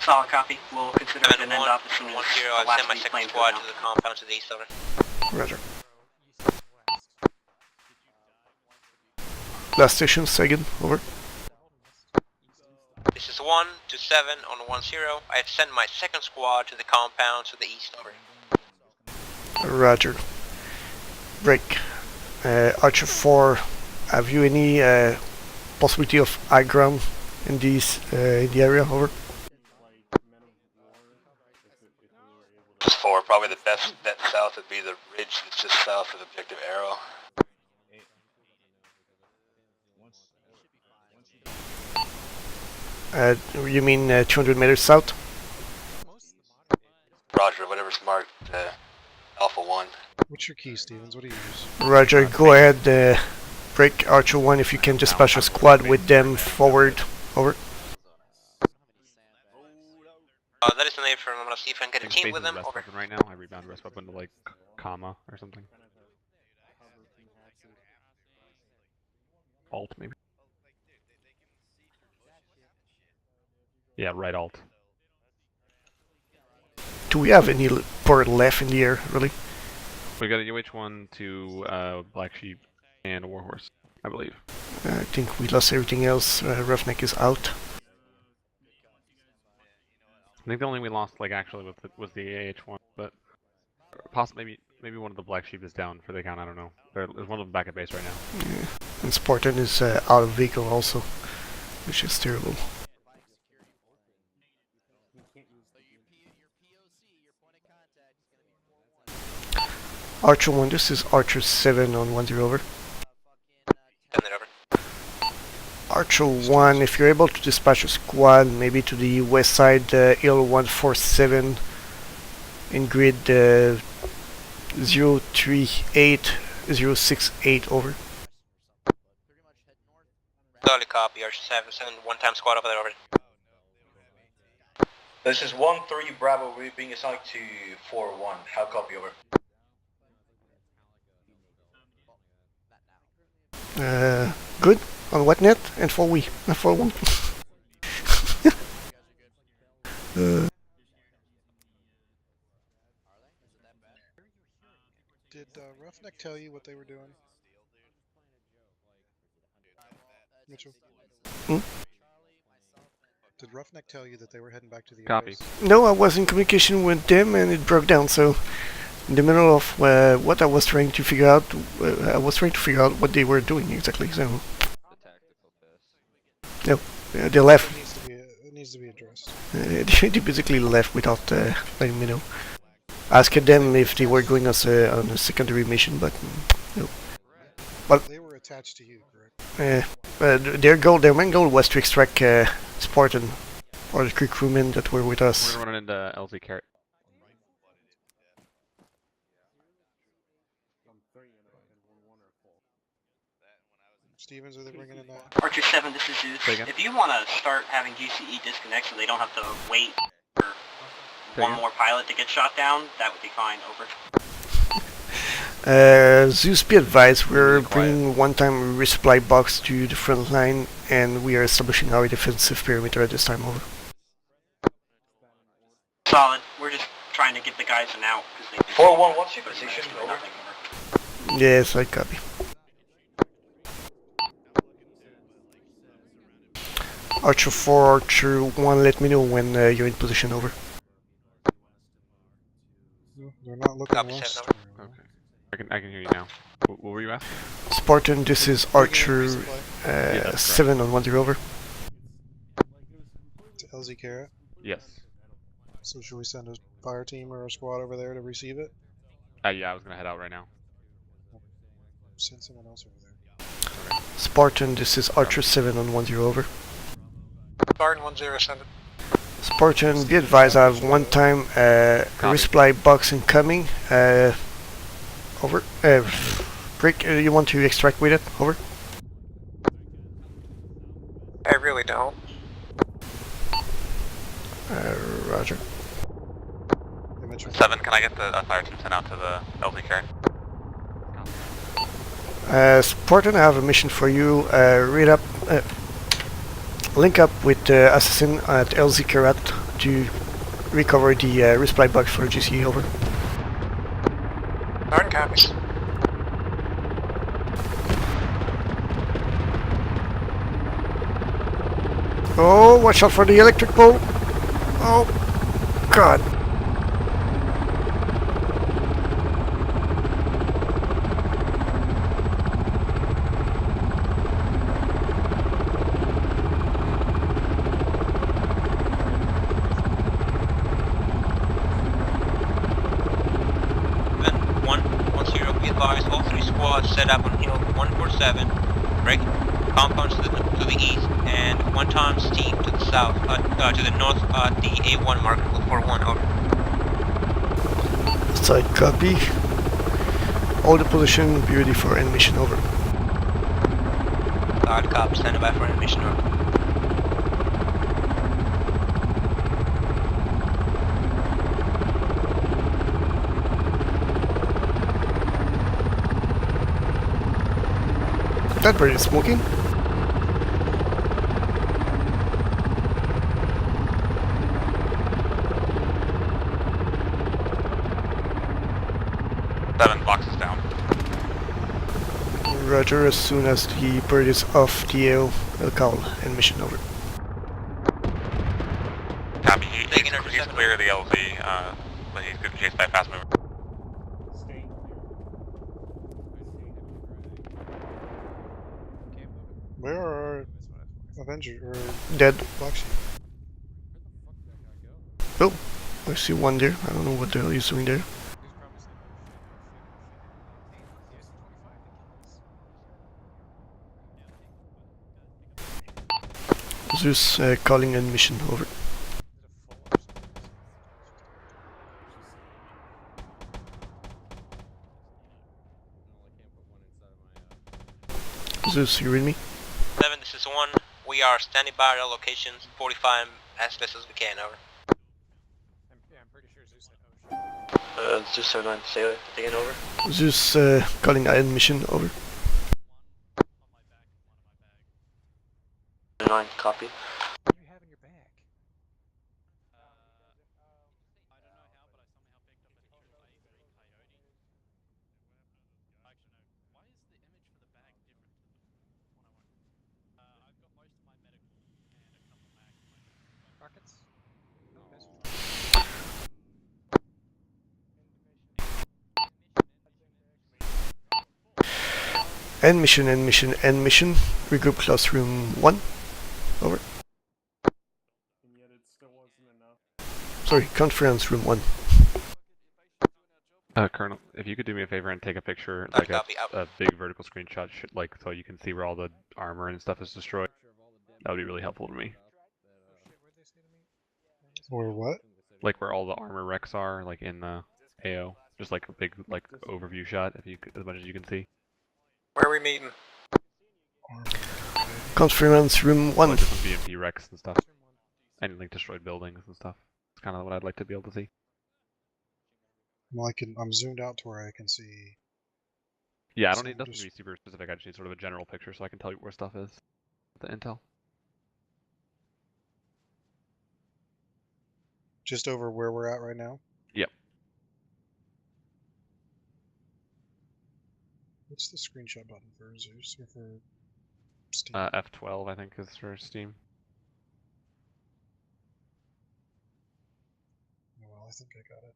Solid copy. We'll consider it an end up as soon as the last send my second squad to the compound to the east, over. Roger. Last station, Sagan, over. This is 1 to 7 on 1-0. I have sent my second squad to the compound to the east, over. Roger. Break. Archer 4, have you any possibility of high ground in these in the area? Over. 4, probably the best bet south would be the ridge that's just south of objective arrow. You mean 200 meters south? Roger, whatever's marked Alpha 1. What's your key, Stevens? What do you use? Roger, go ahead, break Archer 1 if you can dispatch a squad with them forward. Over. That is the name for him. I'm gonna see if I can get a team with them. Over. Right now, I rebound rest weapon to like comma or something. Alt maybe. Yeah, right alt. Do we have any port left in the air, really? We got a UH-1 to Black Sheep and a Warhorse, I believe. I think we lost everything else. Roughneck is out. I think the only we lost, like, actually was the AH-1, but possibly maybe one of the Black Sheep is down for the account. I don't know. There's one of them back at base right now. Yeah. And Spartan is out of vehicle also, which is terrible. Archer 1, this is Archer 7 on 1-0 over. Send it over. Archer 1, if you're able to dispatch a squad, maybe to the west side, Hill 147 in grid 038, 068 over. Solid copy, Archer 7, send one-time squad over there, over. This is 1-3 Bravo, we're being assigned to 4-1. How copy, over? Good. On what net? And for we. For one. Did Roughneck tell you what they were doing? Mitchell? Hmm? Did Roughneck tell you that they were heading back to the Copy. base? No, I was in communication with them and it broke down, so in the middle of what I was trying to figure out. I was trying to figure out what they were doing exactly. So, no, they left. It needs to be addressed. They basically left without letting me know. Asked them if they were going on a secondary mission, but no. But they were attached to you, correct? Their main goal was to extract Spartan or the crew crewmen that were with us. We're running into LZ carrot. Stevens, are they bringing in that? Archer 7, this is Zeus. If you want to start having GCE disconnect so they don't have to wait for one more pilot to get shot down, that would be fine. Over. Zeus, be advised, we're bringing one-time resupply box to the front line, and we are establishing our defensive perimeter at this time. Over. Solid. We're just trying to get the guys an out. 4-1, what's your position? Over. Yes, I copy. Archer 4, Archer 1, let me know when you're in position. Over. They're not looking lost. Okay. I can hear you now. What were you asking? Spartan, this is Archer 7 on 1-0. Over. To LZ Carrot? Yes. So should we send a fire team or a squad over there to receive it? Yeah, I was gonna head out right now. Send someone else over there. Spartan, this is Archer 7 on 1-0. Over. Spartan 1-0, send it. Spartan, be advised, I have one-time resupply box incoming. Over. Break, you want to extract with it? Over. I really don't. Roger. 7, can I get the fire team sent out to the LZ carrot? Spartan, I have a mission for you. Read up. Link up with Assassin at LZ Carrot to recover the resupply box for GC. Over. Darn copies. Oh, watch out for the electric pole. Oh, God. All 3 squads set up on Hill 147, break compounds to the east, and 1 times team to the south, to the north, the A1 marker with 4-1, over. Side copy. Hold the position, be ready for end mission. Over. Hard copy, stand by for end mission. Over. That bird is smoking. Seven boxes down. Roger, as soon as the bird is off the AO, I'll call and mission. Over. Copy, he's clear of the LZ, but he's getting chased by a fast mover. Where are our Avenger or Dead. Black Sheep? Oh, I see one there. I don't know what the hell he's doing there. Zeus calling and mission. Over. Zeus, you read me? 7, this is 1. We are standing by at our locations, 45 as best as we can. Over. I'm pretty sure Zeus said Zeus 79, say it again. Over. Zeus calling end mission. Over. 9, copy. What do you have in your bag? Rockets? End mission, end mission, end mission. Regroup classroom 1. Over. Sorry, conference room 1. Colonel, if you could do me a favor and take a picture, like a big vertical screenshot, like so you can see where all the armor and stuff is destroyed. That would be really helpful to me. Or what? Like where all the armor wrecks are, like in the AO. Just like a big like overview shot, if you as much as you can see. Where are we meeting? Conference room 1. Like some BMP wrecks and stuff. And like destroyed buildings and stuff. It's kind of what I'd like to be able to see. Well, I'm zoomed out to where I can see. Yeah, I don't need nothing to be super specific. I just need sort of a general picture so I can tell you where stuff is. The intel. Just over where we're at right now? Yep. What's the screenshot button for Zeus or for Steam? F12 I think is for Steam. Well, I think I got it.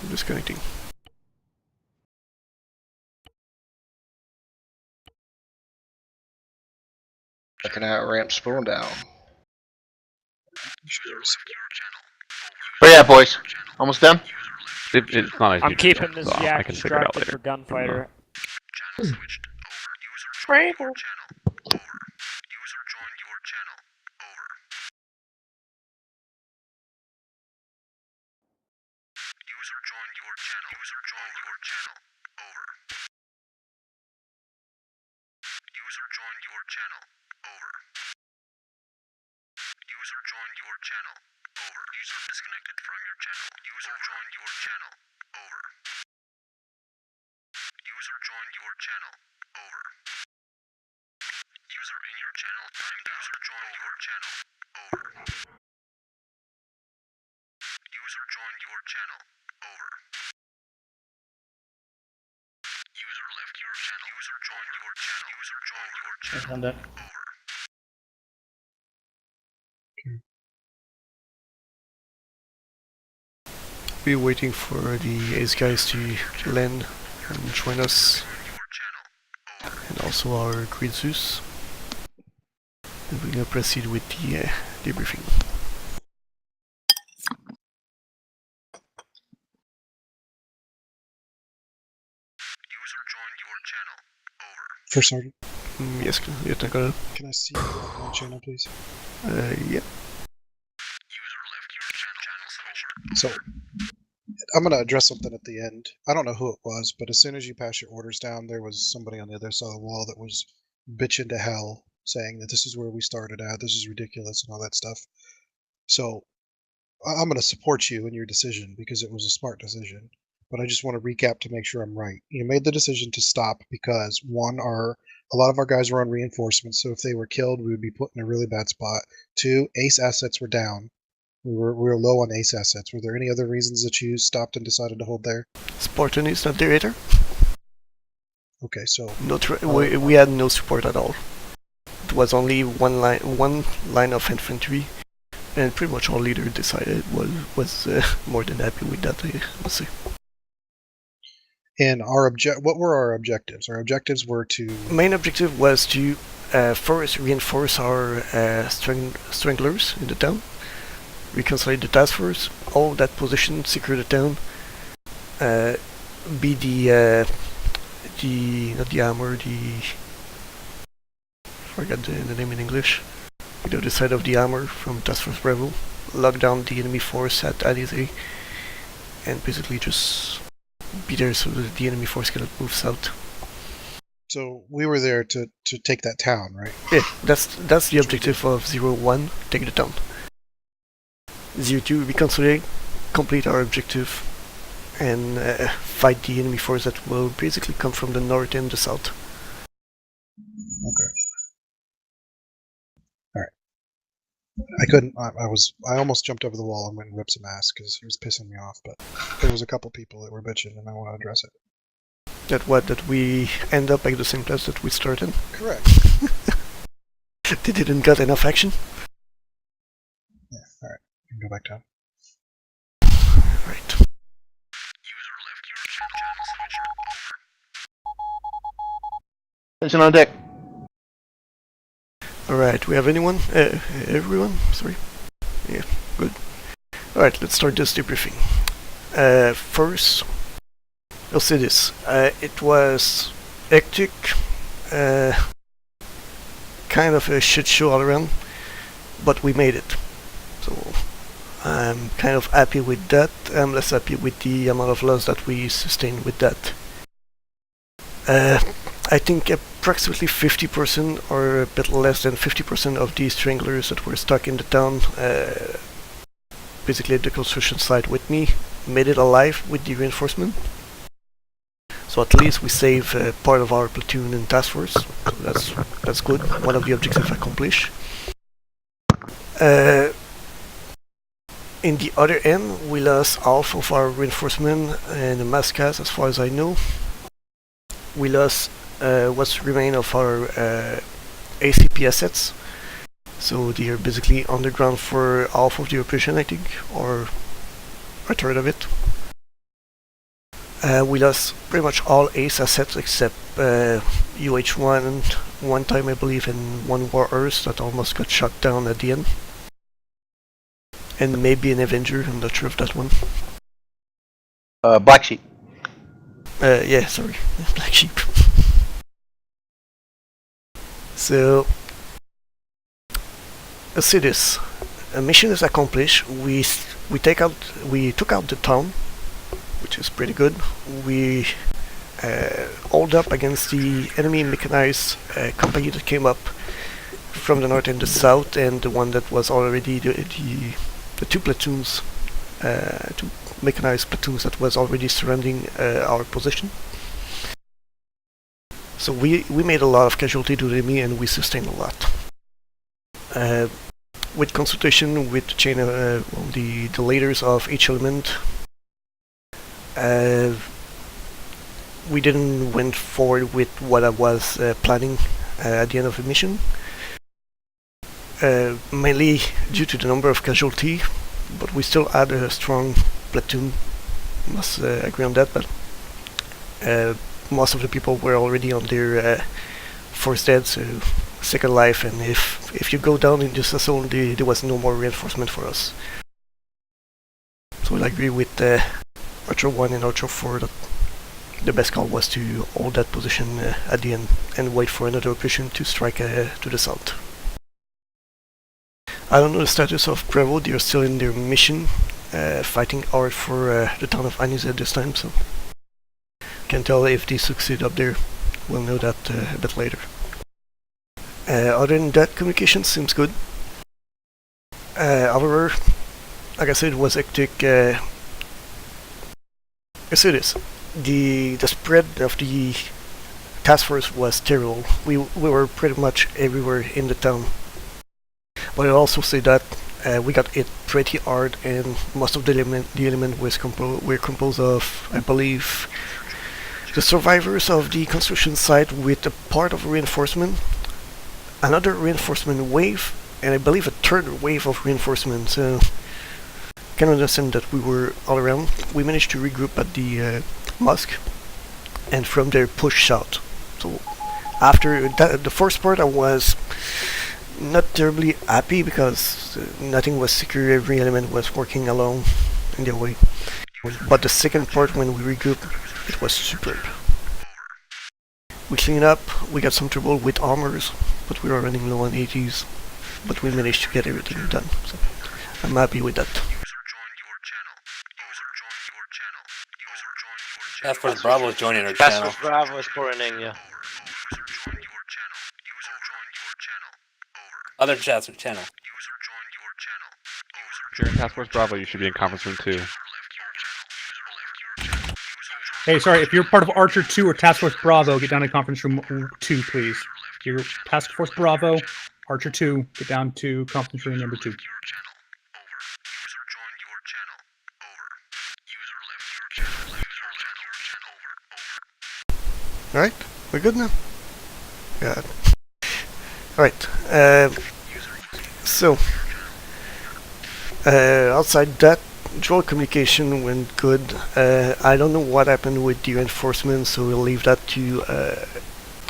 Disconnecting. Checking out ramp spawn down. Where you at, boys? Almost done? It's not as I'm huge keeping as this so I yak can figure it out distracted later. for gunfighter. Trable. I'm done. We're waiting for the Ace guys to land and join us. And also our Grid Zeus. And we're gonna proceed with the debriefing. First sergeant. Yes, Lieutenant Colonel. Can I see my channel, please? Yeah. So, I'm going to address something at the end. I don't know who it was, but as soon as you pass your orders down, there was somebody on the other side of the wall that was bitching to hell, saying that this is where we started at, this is ridiculous, and all that stuff. So, I'm going to support you in your decision because it was a smart decision. But I just want to recap to make sure I'm right. You made the decision to stop because, one, a lot of our guys were on reinforcements, so if they were killed, we would be put in a really bad spot. Two, ACE assets were down. We were low on ACE assets. Were there any other reasons that you stopped and decided to hold there? Spartan is not there either. Okay, so we had no support at all. It was only one line of infantry, and pretty much our leader decided was more than happy with that. I must say. And what were our objectives? Our objectives were to... Main objective was to first reinforce our stranglers in the town, reconcile the task force, hold that position, secure the town, be not the armor, forgot the name in English, the other side of the armor from Task Force Bravo, lock down the enemy force at Alizé, and basically just be there so that the enemy force cannot move south. So we were there to take that town, right? Yeah, that's the objective of 01, take the town. 02, reconcile, complete our objective, and fight the enemy force that will basically come from the north and the south. Okay. Alright. I couldn't, I almost jumped over the wall and went and ripped some ass because he was pissing me off, but there was a couple people that were bitching and I want to address it. That we end up at the same place that we started? Correct. They didn't got enough action? Yeah, alright. You can go back down. Right. Attention on deck. Alright, we have anyone? Everyone? Sorry. Yeah, good. Alright, let's start this debriefing. First, we'll say this. It was hectic, kind of a shit show all around, but we made it. So, I'm kind of happy with that. I'm less happy with the amount of loss that we sustained with that. I think approximately 50% or a bit less than 50% of these stranglers that were stuck in the town, basically at the construction site with me, made it alive with the reinforcement. So at least we save part of our platoon and task force. So that's good. One of the objectives accomplished. In the other end, we lost half of our reinforcement and the mascas, as far as I know. We lost what's remained of our ACP assets. So they are basically underground for half of the operation, I think, or a third of it. We lost pretty much all ACE assets except UH1 and one time I believe and one War Earth that almost got shot down at the end. And maybe an Avenger, I'm not sure of that one. Black Sheep. Yeah, sorry, Black Sheep. So, let's see this. A mission is accomplished. We took out the town, which is pretty good. We hold up against the enemy mechanized company that came up from the north and the south, and the one that was already the two platoons, two mechanized platoons that was already surrounding our position. So we made a lot of casualty to the enemy and we sustained a lot. With consultation with the chain the leaders of each element, we didn't went forward with what I was planning at the end of the mission. Mainly due to the number of casualty, but we still had a strong platoon, must agree on that, but most of the people were already on their first dead, so second life, and if you go down in this assault, there was no more reinforcement for us. So I agree with Archer 1 and Archer 4 that the best call was to hold that position at the end and wait for another operation to strike to the south. I don't know the status of Bravo. They are still in their mission, fighting hard for the town of Anis at this time, so can't tell if they succeed up there. We'll know that a bit later. Other than that, communication seems good. However, like I said, it was hectic. I say this: the spread of the task force was terrible. We were pretty much everywhere in the town. But I also say that we got hit pretty hard, and most of the element was were composed of, I believe, the survivors of the construction site with a part of reinforcement, another reinforcement wave, and I believe a third wave of reinforcement. So can understand that we were all around. We managed to regroup at the mosque, and from there push south. So after that, the first part I was not terribly happy because nothing was secure, every element was working alone in their way. But the second part, when we regrouped, it was superb. We cleaned up, we got some trouble with armors, but we were running low on ATs, but we managed to get everything done, so I'm happy with that. Task Force Bravo is joining our channel. Task Force Bravo is pouring in, yeah. Other channel. If you're in Task Force Bravo, you should be in Conference Room 2. Hey, sorry, if you're part of Archer 2 or Task Force Bravo, get down to Conference Room 2, please. If you're Task Force Bravo, Archer 2, get down to Conference Room number 2. Alright, we're good now? Yeah. Alright, so outside that, dual communication went good. I don't know what happened with the reinforcements, so we'll leave that to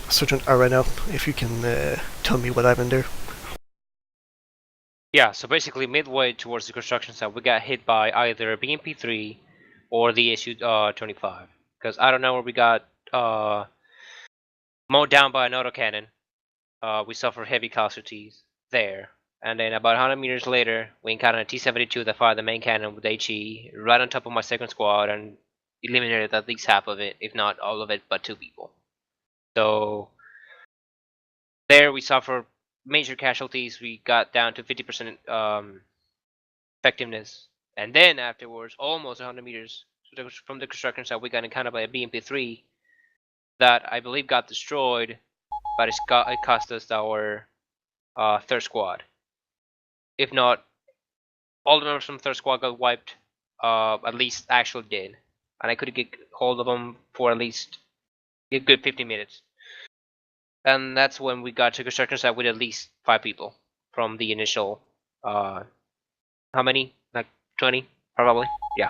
Sergeant Arena, if you can tell me what happened there. Yeah, so basically midway towards the construction site, we got hit by either a BMP-3 or the SU-25. Because I don't know where we got mowed down by an autocannon. We suffered heavy casualties there. And then about 100 meters later, we encountered a T-72 that fired the main cannon with HE right on top of my second squad and eliminated at least half of it, if not all of it, but 2 people. So there we suffered major casualties. We got down to 50% effectiveness. And then afterwards, almost 100 meters from the construction site, we got encountered by a BMP-3 that I believe got destroyed, but it cost us our third squad. If not, all the members from the third squad got wiped, at least actually did. And I couldn't get hold of them for at least a good 50 minutes. And that's when we got to construction site with at least 5 people from the initial, how many? Like 20, probably? Yeah.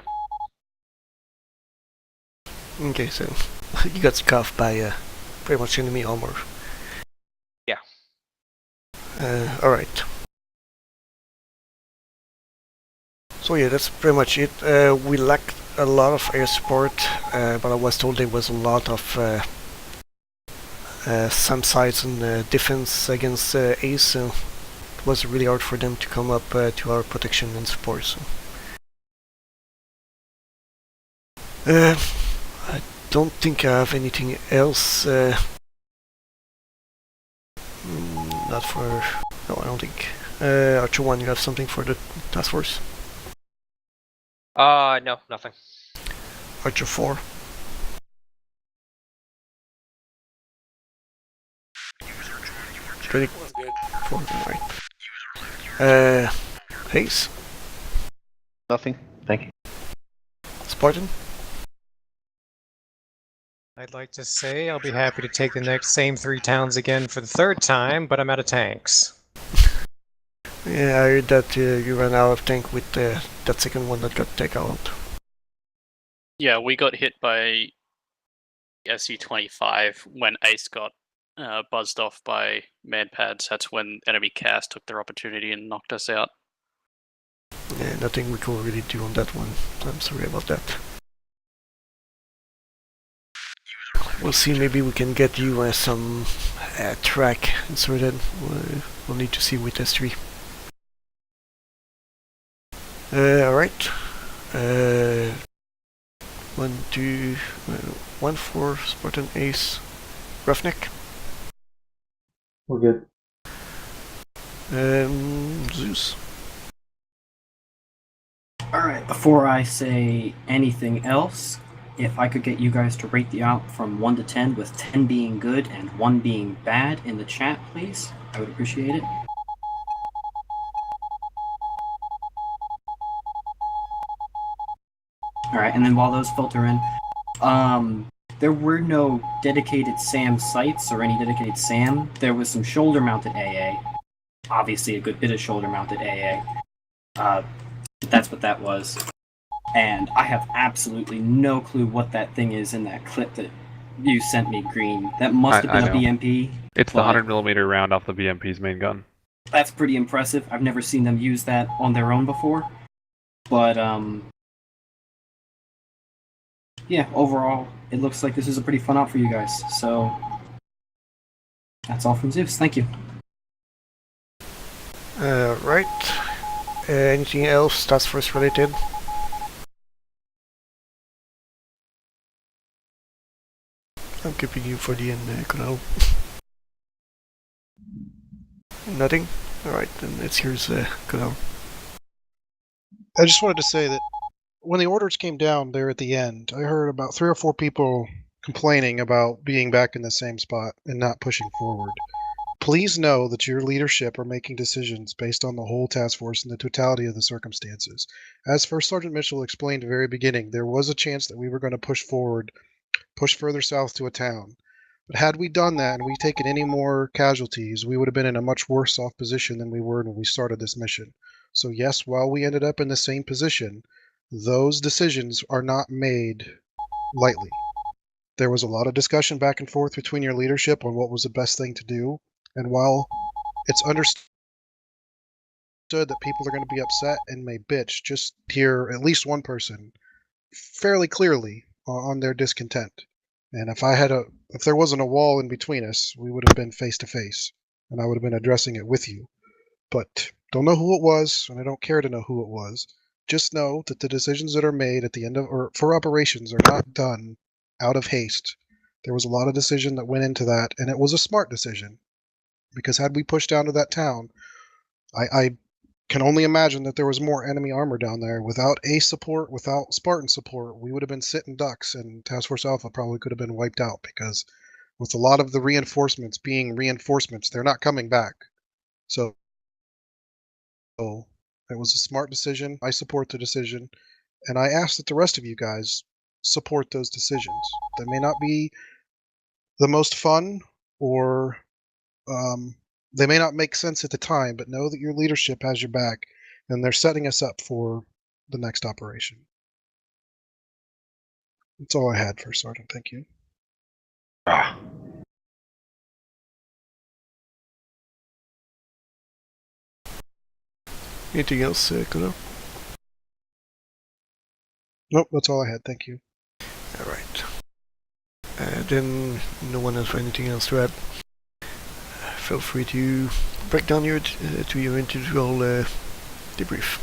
Okay, so you got scuffed by pretty much enemy armor. Yeah. Alright. So yeah, that's pretty much it. We lacked a lot of air support, but I was told there was a lot of SAM sites and defense against ACE, so it was really hard for them to come up to our protection and support. So. I don't think I have anything else. Not for... No, I don't think. Archer 1, you have something for the task force? No, nothing. Archer 4. Ready? 4, right. Hayes? Nothing. Thank you. Spartan? I'd like to say I'll be happy to take the same 3 towns again for the 3rd time, but I'm out of tanks. Yeah, I heard that you ran out of tank with that second one that got taken out. Yeah, we got hit by SU-25 when ACE got buzzed off by manpads. That's when enemy CAS took their opportunity and knocked us out. Yeah, nothing we could really do on that one. I'm sorry about that. We'll see, maybe we can get you some track inserted. We'll need to see with S3. Alright. 1, 2, 1 for Spartan Ace. Roughneck. We're good. Zeus. Alright, before I say anything else, if I could get you guys to rate the out from 1 to 10, with 10 being good and 1 being bad in the chat, please. I would appreciate it. Alright, and then while those filter in, there were no dedicated SAM sites or any dedicated SAM. There was some shoulder-mounted AA. Obviously a good bit of shoulder-mounted AA. That's what that was. And I have absolutely no clue what that thing is in that clip that you sent me, Green. That must have been a BMP. It's the 100mm round off the BMP's main gun. That's pretty impressive. I've never seen them use that on their own before. But, yeah, overall, it looks like this is a pretty fun out for you guys. So, that's all from Zeus. Thank you. Right. Anything else task force related? I'm keeping you for the end, Kunal. Nothing? Alright, then it's yours, Kunal. I just wanted to say that when the orders came down there at the end, I heard about 3 or 4 people complaining about being back in the same spot and not pushing forward. Please know that your leadership are making decisions based on the whole task force and the totality of the circumstances. As First Sergeant Mitchell explained at the very beginning, there was a chance that we were going to push forward, push further south to a town. But had we done that and we taken any more casualties, we would have been in a much worse off position than we were when we started this mission. So yes, while we ended up in the same position, those decisions are not made lightly. There was a lot of discussion back and forth between your leadership on what was the best thing to do. And while it's understood that people are going to be upset and may bitch, just hear at least one person fairly clearly on their discontent. And if there wasn't a wall in between us, we would have been face to face, and I would have been addressing it with you. But don't know who it was, and I don't care to know who it was. Just know that the decisions that are made at the end of or for operations are not done out of haste. There was a lot of decision that went into that, and it was a smart decision. Because had we pushed down to that town, I can only imagine that there was more enemy armor down there. Without ACE support, without Spartan support, we would have been sitting ducks, and Task Force Alpha probably could have been wiped out, because with a lot of the reinforcements being reinforcements, they're not coming back. So it was a smart decision. I support the decision, and I ask that the rest of you guys support those decisions. They may not be the most fun, or they may not make sense at the time, but know that your leadership has your back, and they're setting us up for the next operation. That's all I had for Sergeant. Thank you. Anything else, Connor? Nope, that's all I had. Thank you. Alright. Then no one has anything else to add. Feel free to break down your individual debrief.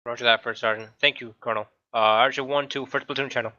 Roger that, First Sergeant. Thank you, Colonel. Archer 1 to 1st Platoon Channel.